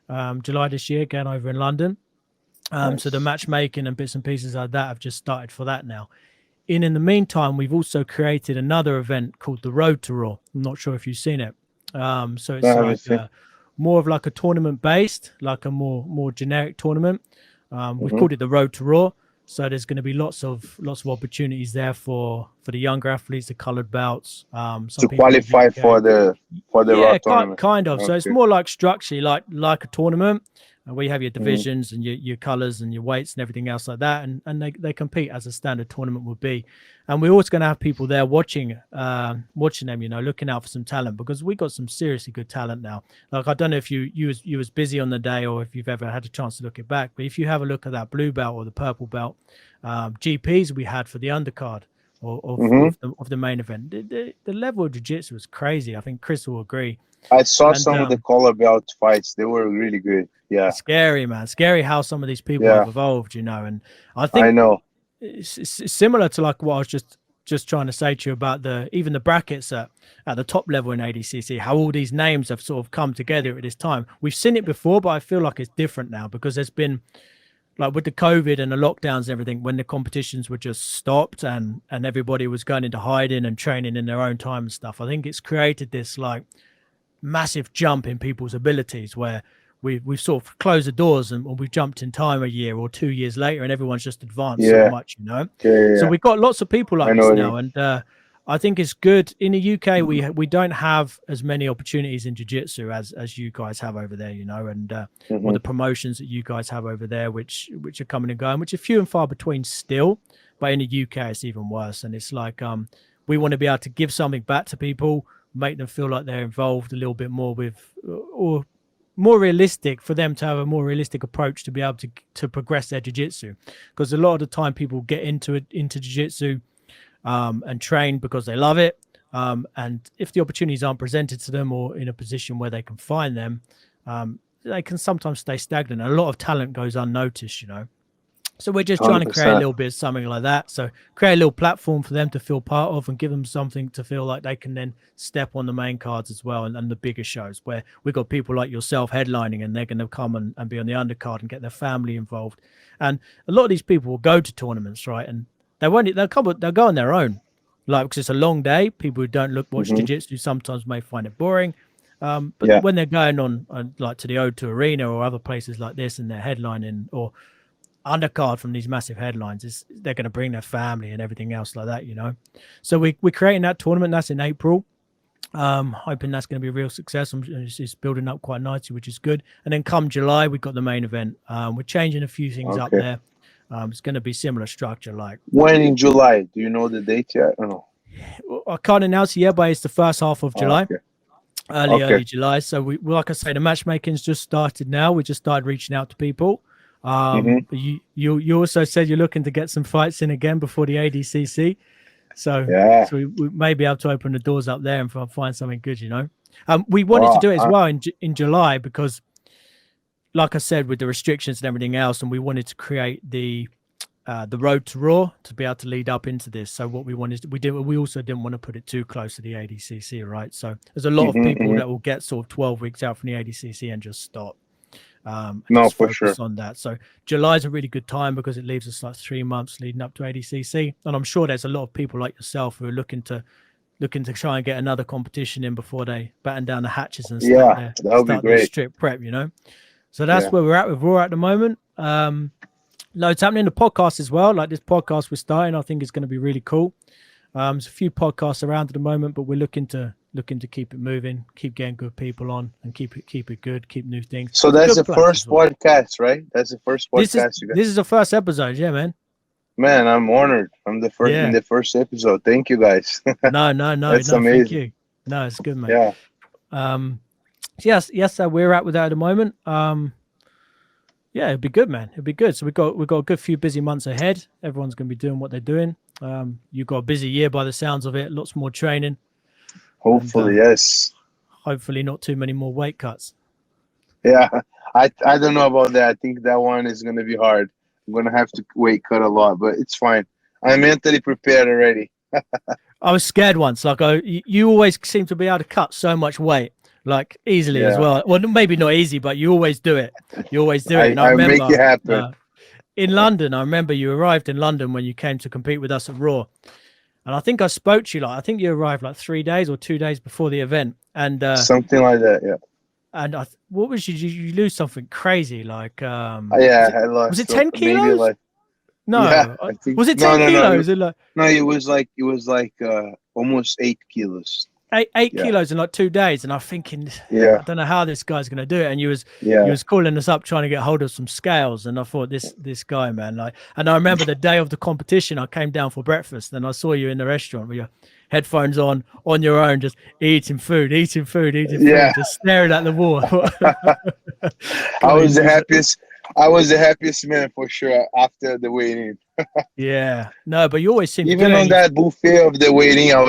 this year, again over in London. So the matchmaking and bits and pieces like that have just started for that now. In the meantime, we've also created another event called the Road to Raw. I'm not sure if you've seen it. So it's like more of like a tournament based, like a more generic tournament. We've called it the Road to Raw. So there's going to be lots of opportunities there for the younger athletes, the colored belts. To qualify for the Raw tournament. Kind of. Okay. So it's more like structurally like a tournament. Where you have your divisions and your colors and your weights and everything else like that, and they compete as a standard tournament would be. And we're always going to have people there watching them, you know, looking out for some talent, because we got some seriously good talent now. Like, I don't know if you was busy on the day or if you've ever had a chance to look it back, but if you have a look at that blue belt or the purple belt GPs we had for the undercard of the main event, the level of jiu-jitsu was crazy. I think Chris will agree. I saw some of the color belt fights. They were really good. Yeah. Scary, man. Scary how some of these people have evolved, you know. And I think I know it's similar to like what I was just trying to say to you about even the brackets at the top level in ADCC, how all these names have sort of come together at this time. We've seen it before, but I feel like it's different now because there's been, like with the COVID and the lockdowns and everything, when the competitions were just stopped and everybody was going into hiding and training in their own time and stuff. I think it's created this like massive jump in people's abilities where we've sort of closed the doors and we've jumped in time a year or 2 years later and everyone's just advanced so much, you know. So we've got lots of people like this now, and I think it's good in the UK. We don't have as many opportunities in jiu-jitsu as you guys have over there, you know, and or the promotions that you guys have over there, which are coming and going, which are few and far between still. But in the UK, it's even worse. And it's like we want to be able to give something back to people, make them feel like they're involved a little bit more with, or more realistic for them to have a more realistic approach to be able to progress their jiu-jitsu. Because a lot of the time people get into jiu-jitsu and train because they love it. And if the opportunities aren't presented to them or in a position where they can find them, they can sometimes stay stagnant. A lot of talent goes unnoticed, you know. So we're just trying to create a little bit of something like that. So create a little platform for them to feel part of and give them something to feel like they can then step on the main cards as well and the bigger shows where we've got people like yourself headlining and they're going to come and be on the undercard and get their family involved. And a lot of these people will go to tournaments, right? And they'll go on their own, like, because it's a long day. People who don't watch jiu-jitsu sometimes may find it boring. But when they're going on like to the O2 Arena or other places like this and they're headlining or undercard from these massive headlines, they're going to bring their family and everything else like that, you know. So we're creating that tournament. That's in April. Hoping that's going to be a real success. It's building up quite nicely, which is good. And then come July, we've got the main event. We're changing a few things up there. It's going to be similar structure. Like when in July? Do you know the date yet? Or no? I can't announce it yet, but it's the first half of July. Early July. So we, like I say, the matchmaking's just started now. We just started reaching out to people. You also said you're looking to get some fights in again before the ADCC, so we may be able to open the doors up there and find something good, you know. We wanted to do it as well in July because, like I said, with the restrictions and everything else, and we wanted to create the road to Raw to be able to lead up into this. So what we wanted, we also didn't want to put it too close to the ADCC, right? So there's a lot of people that will get sort of 12 weeks out from the ADCC and just stop. No, for sure. On that. So July is a really good time because it leaves us like 3 months leading up to ADCC, and I'm sure there's a lot of people like yourself who are looking to try and get another competition in before they batten down the hatches and start their strict prep, you know. So that's where we're at with Raw at the moment. Loads happening in the podcast as well. Like this podcast we're starting, I think is going to be really cool. There's a few podcasts around at the moment, but we're looking to keep it moving, keep getting good people on, and keep it good, keep new things. So that's the first podcast, right? That's the first podcast you got. This is the first episode, yeah, man. Man, I'm honored. I'm the first in the first episode. Thank you, guys. No, that's amazing. Thank you. No, it's good, man. Yeah. Yes, we're at with that at the moment. Yeah, it'd be good, man. It'd be good. So we've got a good few busy months ahead. Everyone's going to be doing what they're doing. You've got a busy year by the sounds of it. Lots more training. Hopefully, yes. Hopefully not too many more weight cuts. Yeah, I don't know about that. I think that one is going to be hard. I'm going to have to weight cut a lot, but it's fine. I'm mentally prepared already. I was scared once. Like you always seem to be able to cut so much weight, like easily as well. Well, maybe not easy, but you always do it. You always do it. And I remember, make it happen. In London, I remember you arrived in London when you came to compete with us at Raw. And I think I spoke to you, I think you arrived like 3 days or 2 days before the event. And something like that, yeah. And what was you lose something crazy? Like, I lost. Was it 10 kilos? No. Was it 10 kilos? No, it was like almost 8 kilos. 8 kilos in like 2 days, and I'm thinking, I don't know how this guy's gonna do it. And you was calling us up trying to get hold of some scales, and I thought this guy, man, like. And I remember the day of the competition, I came down for breakfast, and I saw you in the restaurant with your headphones on your own, just eating food, just staring at the wall. I was the happiest man for sure after the weigh-in. Yeah, no, but you always seem even on that buffet of the weigh-in, I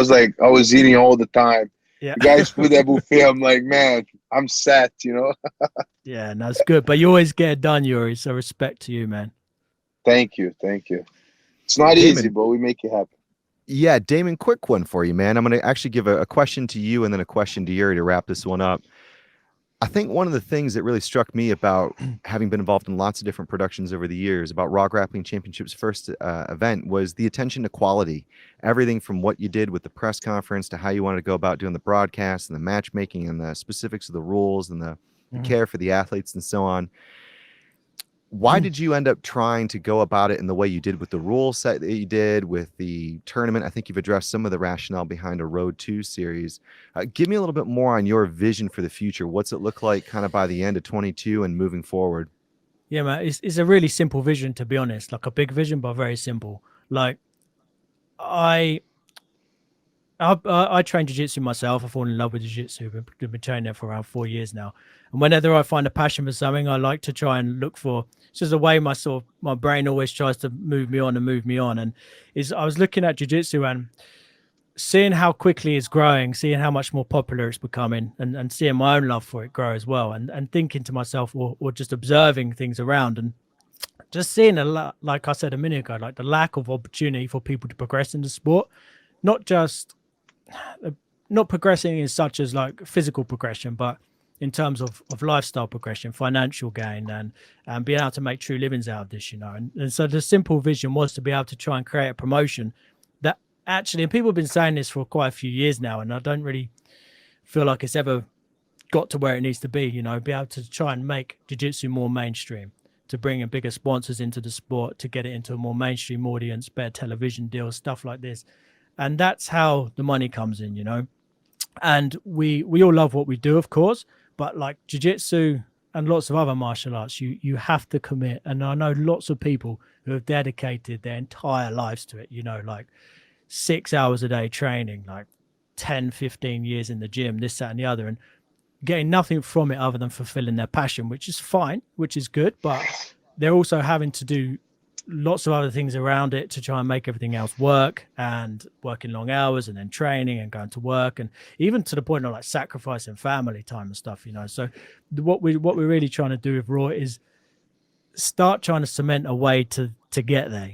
was eating all the time. Yeah, you guys put that buffet, I'm like, man, I'm set, you know. Yeah, no, it's good, but you always get it done, Yuri. So respect to you, man. Thank you. It's not easy, but we make it happen. Yeah, Damon, quick one for you, man. I'm going to actually give a question to you and then a question to Yuri to wrap this one up. I think one of the things that really struck me about having been involved in lots of different productions over the years about Raw Grappling Championship's first event was the attention to quality. Everything from what you did with the press conference to how you wanted to go about doing the broadcast and the matchmaking and the specifics of the rules and the care for the athletes and so on. Why did you end up trying to go about it in the way you did with the rule set that you did with the tournament? I think you've addressed some of the rationale behind a Road 2 series. Give me a little bit more on your vision for the future. What's it look like kind of by the end of 22 and moving forward? Yeah, man, it's a really simple vision, to be honest. Like a big vision, but very simple. Like I train jiu-jitsu myself. I fallen in love with jiu-jitsu. I've been training it for around 4 years now. And whenever I find a passion for something, I like to try and look for, it's just a way my brain always tries to move me on. And I was looking at jiu-jitsu and seeing how quickly it's growing, seeing how much more popular it's becoming, and seeing my own love for it grow as well. And thinking to myself, or just observing things around, and just seeing a lot, like I said a minute ago, like the lack of opportunity for people to progress in the sport, not progressing in such as like physical progression, but in terms of lifestyle progression, financial gain, and being able to make true livings out of this, And so the simple vision was to be able to try and create a promotion that actually, and people have been saying this for quite a few years now, and I don't really feel like it's ever got to where it needs to be, be able to try and make jiu-jitsu more mainstream, to bring in bigger sponsors into the sport, to get it into a more mainstream audience, better television deals, stuff like this. And that's how the money comes in, And we all love what we do, of course, but like jiu-jitsu and lots of other martial arts, you have to commit. And I know lots of people who have dedicated their entire lives to it, like 6 hours a day training, like 10, 15 years in the gym, this, that, and the other, and getting nothing from it other than fulfilling their passion, which is fine, which is good. But they're also having to do lots of other things around it to try and make everything else work, and working long hours and then training and going to work, and even to the point of like sacrificing family time and stuff, So what we're really trying to do with Raw is start trying to cement a way to get there,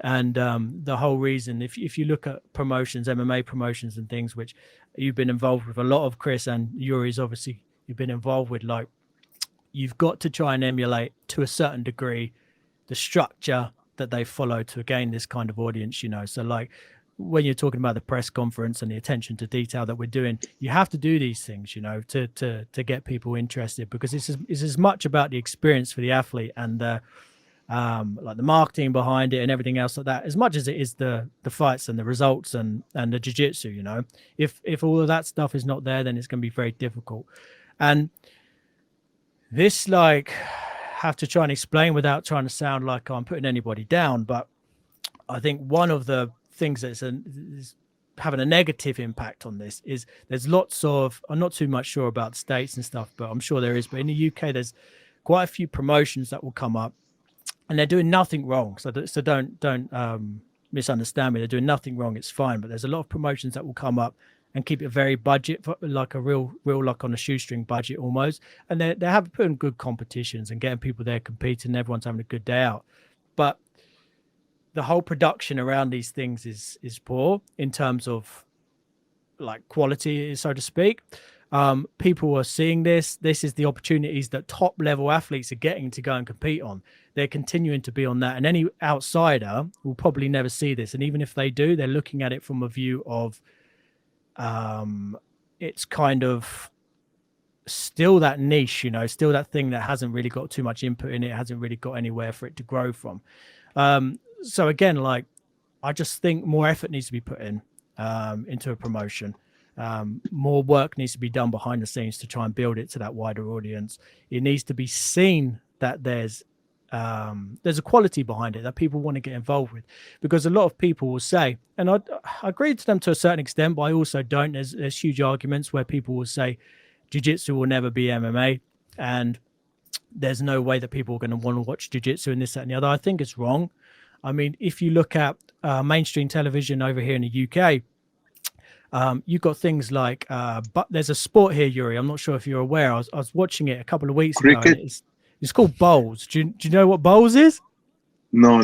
And the whole reason, if you look at promotions, MMA promotions and things, which you've been involved with a lot of, Chris, and Yuri's obviously you've been involved with, like you've got to try and emulate to a certain degree the structure that they follow to gain this kind of audience, So like when you're talking about the press conference and the attention to detail that we're doing, you have to do these things, to get people interested, because it's as much about the experience for the athlete and like the marketing behind it and everything else like that, as much as it is the fights and the results and the jiu-jitsu, If all of that stuff is not there, then it's going to be very difficult. And this, like, have to try and explain without trying to sound like I'm putting anybody down, but I think one of the things that's is having a negative impact on this is there's lots of, I'm not too much sure about the States and stuff, but I'm sure there is, but in the UK there's quite a few promotions that will come up and they're doing nothing wrong, so don't misunderstand me, they're doing nothing wrong, it's fine, but there's a lot of promotions that will come up and keep it very budget, like a real like on a shoestring budget almost. And they have put in good competitions and getting people there competing. Everyone's having a good day out. But the whole production around these things is poor in terms of like quality, so to speak. People are seeing this. This is the opportunities that top level athletes are getting to go and compete on. They're continuing to be on that. And any outsider will probably never see this. And even if they do, they're looking at it from a view of, it's kind of still that niche, still that thing that hasn't really got too much input in it, hasn't really got anywhere for it to grow from. So again, like, I just think more effort needs to be put in into a promotion. More work needs to be done behind the scenes to try and build it to that wider audience. It needs to be seen that there's a quality behind it that people want to get involved with, because a lot of people will say, and I agree to them to a certain extent, but I also don't. There's huge arguments where people will say jiu-jitsu will never be MMA, and there's no way that people are going to want to watch jiu-jitsu and this, that, and the other. I think it's wrong. I mean, if you look at mainstream television over here in the UK, you've got things like, but there's a sport here, Yuri. I'm not sure if you're aware. I was watching it a couple of weeks ago. And it's called bowls. Do you know what bowls is? No. I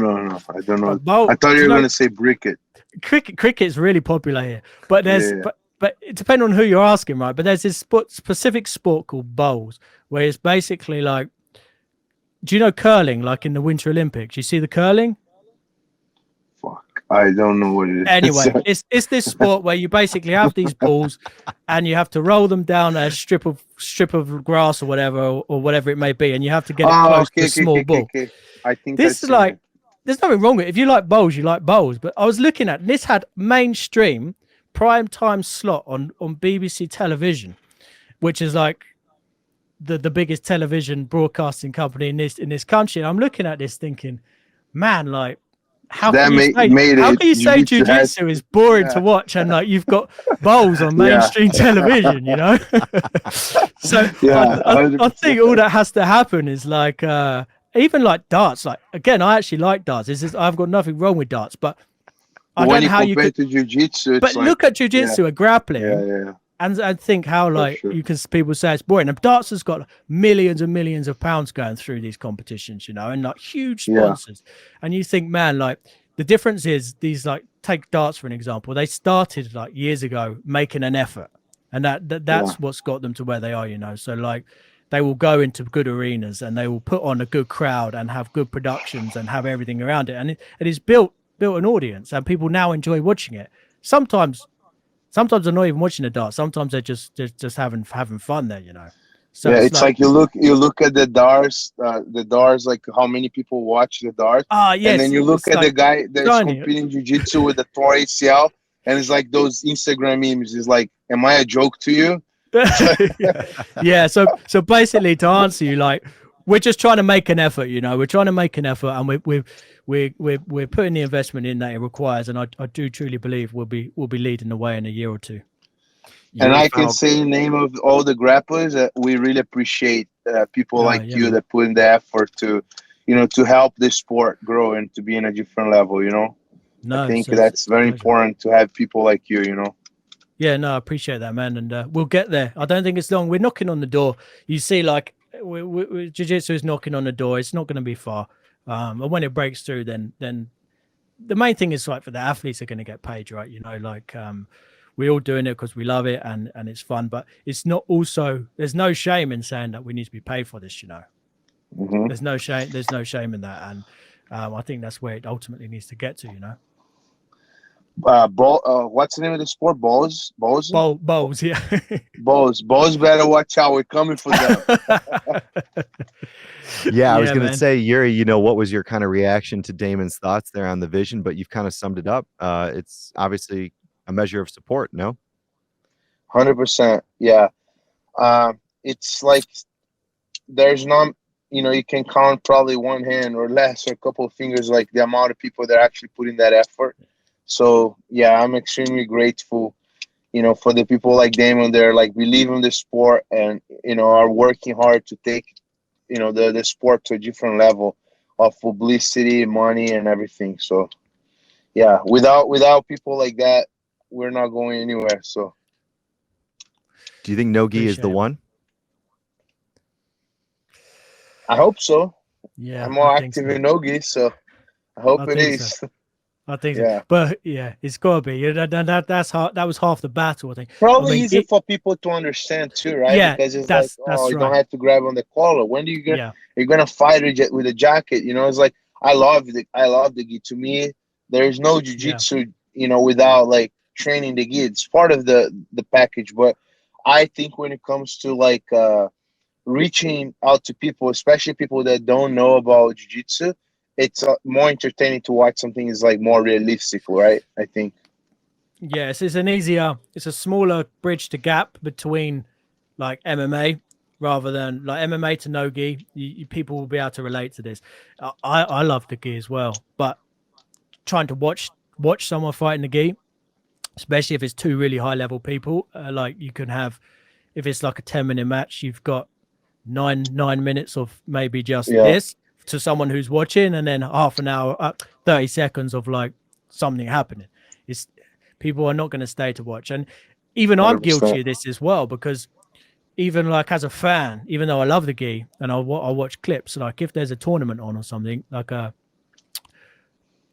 don't know. I thought you were going to say bricket. Cricket is really popular here, but there's but it depends on who you're asking, right? But there's this specific sport called bowls, where it's basically like, do you know curling? Like in the Winter Olympics, you see the curling? Fuck. I don't know what it is. Anyway, it's this sport where you basically have these balls, and you have to roll them down a strip of grass or whatever it may be, and you have to get it close to a small ball. I think this is like, there's nothing wrong with it. If you like bowls, you like bowls. But I was looking at this, had mainstream prime time slot on BBC television, which is like the biggest television broadcasting company in this country. And I'm looking at this thinking, man, like, how can you say jiu-jitsu is boring to watch, and like you've got bowls on mainstream television, you know? So I think all that has to happen is like even like darts. Like, again, I actually like darts. I've got nothing wrong with darts, but I don't know how you could to jiu-jitsu. But like, look at jiu-jitsu and grappling. And think how like people say it's boring. And darts has got millions and millions of pounds going through these competitions, you know, and like huge sponsors. And you think, man, like the difference is these, like, take darts for an example. They started like years ago making an effort, and that's what's got them to where they are, you know. So like they will go into good arenas and they will put on a good crowd and have good productions and have everything around it, and it is built an audience, and people now enjoy watching it. Sometimes they're not even watching the darts. Sometimes they're just having fun there, you know. So it's like you look at the darts, like how many people watch the darts. Yes. And then you look at the guy that's competing jiu-jitsu with the torn ACL, and it's like those Instagram memes. It's like, am I a joke to you? Yeah. So basically, to answer you, like, we're just trying to make an effort, you know. We're trying to make an effort, and we're putting the investment in that it requires, and I do truly believe we'll be leading the way in a year or two. And I can say in the name of all the grapplers that we really appreciate people like you that put in the effort to, you know, to help this sport grow and to be in a different level, you know. I think that's very important to have people like you, you know. Yeah, no, I appreciate that, man, and we'll get there. I don't think it's long. We're knocking on the door. You see, like, jiu-jitsu is knocking on the door. It's not going to be far. And when it breaks through, then the main thing is, like, for the athletes are going to get paid, right? You know, like, we're all doing it because we love it and it's fun, but it's not also, there's no shame in saying that we need to be paid for this, you know. There's no shame in that, and I think that's where it ultimately needs to get to, you know. What's the name of the sport? Bowls, yeah. Bowls better watch out. We're coming for them. I was going to say, Yuri, you know, what was your kind of reaction to Damon's thoughts there on the vision, but you've kind of summed it up. It's obviously a measure of support, no? 100%. Yeah. It's like there's not, you know, you can count probably one hand or less or a couple of fingers, like the amount of people that are actually putting that effort. So yeah, I'm extremely grateful, you know, for the people like Damon there, like believe in the sport and, you know, are working hard to take, you know, the sport to a different level of publicity, money, and everything. So yeah, without people like that, we're not going anywhere. So do you think no-gi is the one? I hope so. Yeah, I'm more active in no-gi, so I hope it is. So. I think so. But yeah, it's got to be. That's hard. That was half the battle, I think. Probably easy for people to understand too, right? Yeah, because it's like, you don't have to grab on the collar. When do you get? You're gonna fight with a jacket, you know? It's like I love the gi. To me, there's no jiu-jitsu, you know, without like training the gi. It's part of the package. But I think when it comes to like reaching out to people, especially people that don't know about jiu-jitsu, it's more entertaining to watch something is like more realistic, right? I think. Yes, it's a smaller bridge to gap between like MMA rather than like MMA to no gi. People will be able to relate to this. I love the gi as well, but trying to watch someone fighting the gi, especially if it's two really high level people, like you can have, if it's like a 10-minute match, you've got nine minutes of maybe just this to someone who's watching, and then half an hour, 30 seconds of like something happening. It's people are not going to stay to watch. And even 100%. I'm guilty of this as well, because even like as a fan, even though I love the gi and I'll watch clips, like if there's a tournament on or something, like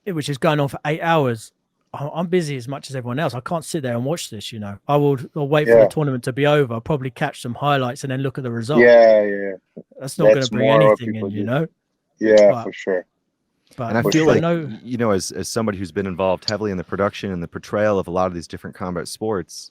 which is going on for 8 hours, I'm busy as much as everyone else. I can't sit there and watch this, you know. I'll wait for the tournament to be over. I'll probably catch some highlights and then look at the result. Yeah. That's not going to bring anything in, you know. Yeah, for sure. But And I For feel sure. like, know, you know, as somebody who's been involved heavily in the production and the portrayal of a lot of these different combat sports,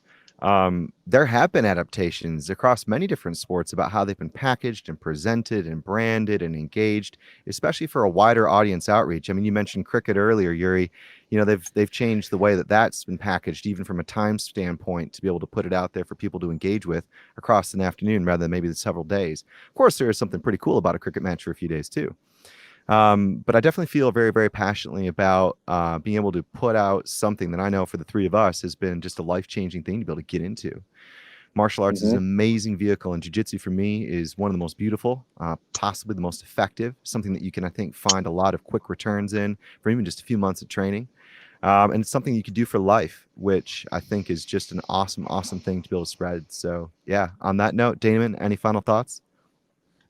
there have been adaptations across many different sports about how they've been packaged and presented and branded and engaged, especially for a wider audience outreach. I mean, you mentioned cricket earlier, Yuri. You know, they've changed the way that that's been packaged, even from a time standpoint, to be able to put it out there for people to engage with across an afternoon rather than maybe the several days. Of course, there is something pretty cool about a cricket match for a few days too. But I definitely feel very, very passionately about being able to put out something that I know for the three of us has been just a life-changing thing to be able to get into. Martial arts is an amazing vehicle, and jiu-jitsu for me is one of the most beautiful, possibly the most effective, something that you can, I think, find a lot of quick returns in for even just a few months of training. And it's something you could do for life, which I think is just an awesome, awesome thing to be able to spread. So, yeah, on that note, Damon, any final thoughts?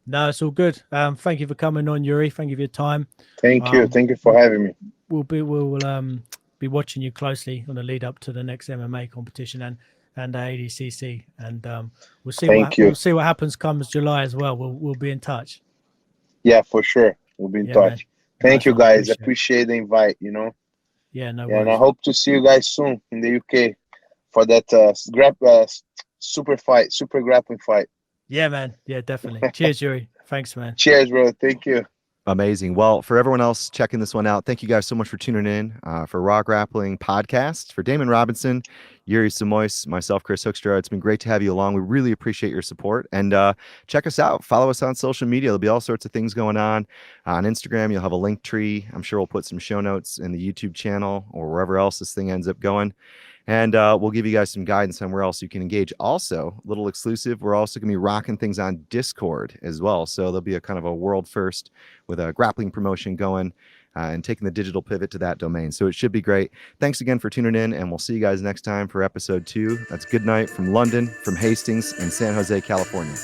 no, it's all good. Thank you for coming on, Yuri. Thank you for your time. Thank you. Thank you for having me. We'll be watching you closely on the lead up to the next MMA competition and ADCC, and we'll see what happens comes July as well. We'll be in touch. Yeah, for sure. We'll be in touch. Man. Thank you, guys. Appreciate the invite. You know. Yeah, no worries. And I hope to see you guys soon in the UK for that super grappling fight. Yeah, man. Yeah, definitely. Cheers, Yuri. Thanks, man. Cheers, bro. Thank you. Amazing. Well, for everyone else checking this one out, thank you guys so much for tuning in for Raw Grappling Podcast. For Damon Robinson, Yuri Simoes, myself, Chris Hoekstra, it's been great to have you along. We really appreciate your support. And check us out. Follow us on social media. There'll be all sorts of things going on. On Instagram, you'll have a link tree. I'm sure we'll put some show notes in the YouTube channel or wherever else this thing ends up going. And we'll give you guys some guidance on where else you can engage. Also, a little exclusive, we're also going to be rocking things on Discord as well. So there'll be a kind of a world first with a grappling promotion going and taking the digital pivot to that domain. So it should be great. Thanks again for tuning in, and we'll see you guys next time for episode 2. That's good night from London, from Hastings, and San Jose, California.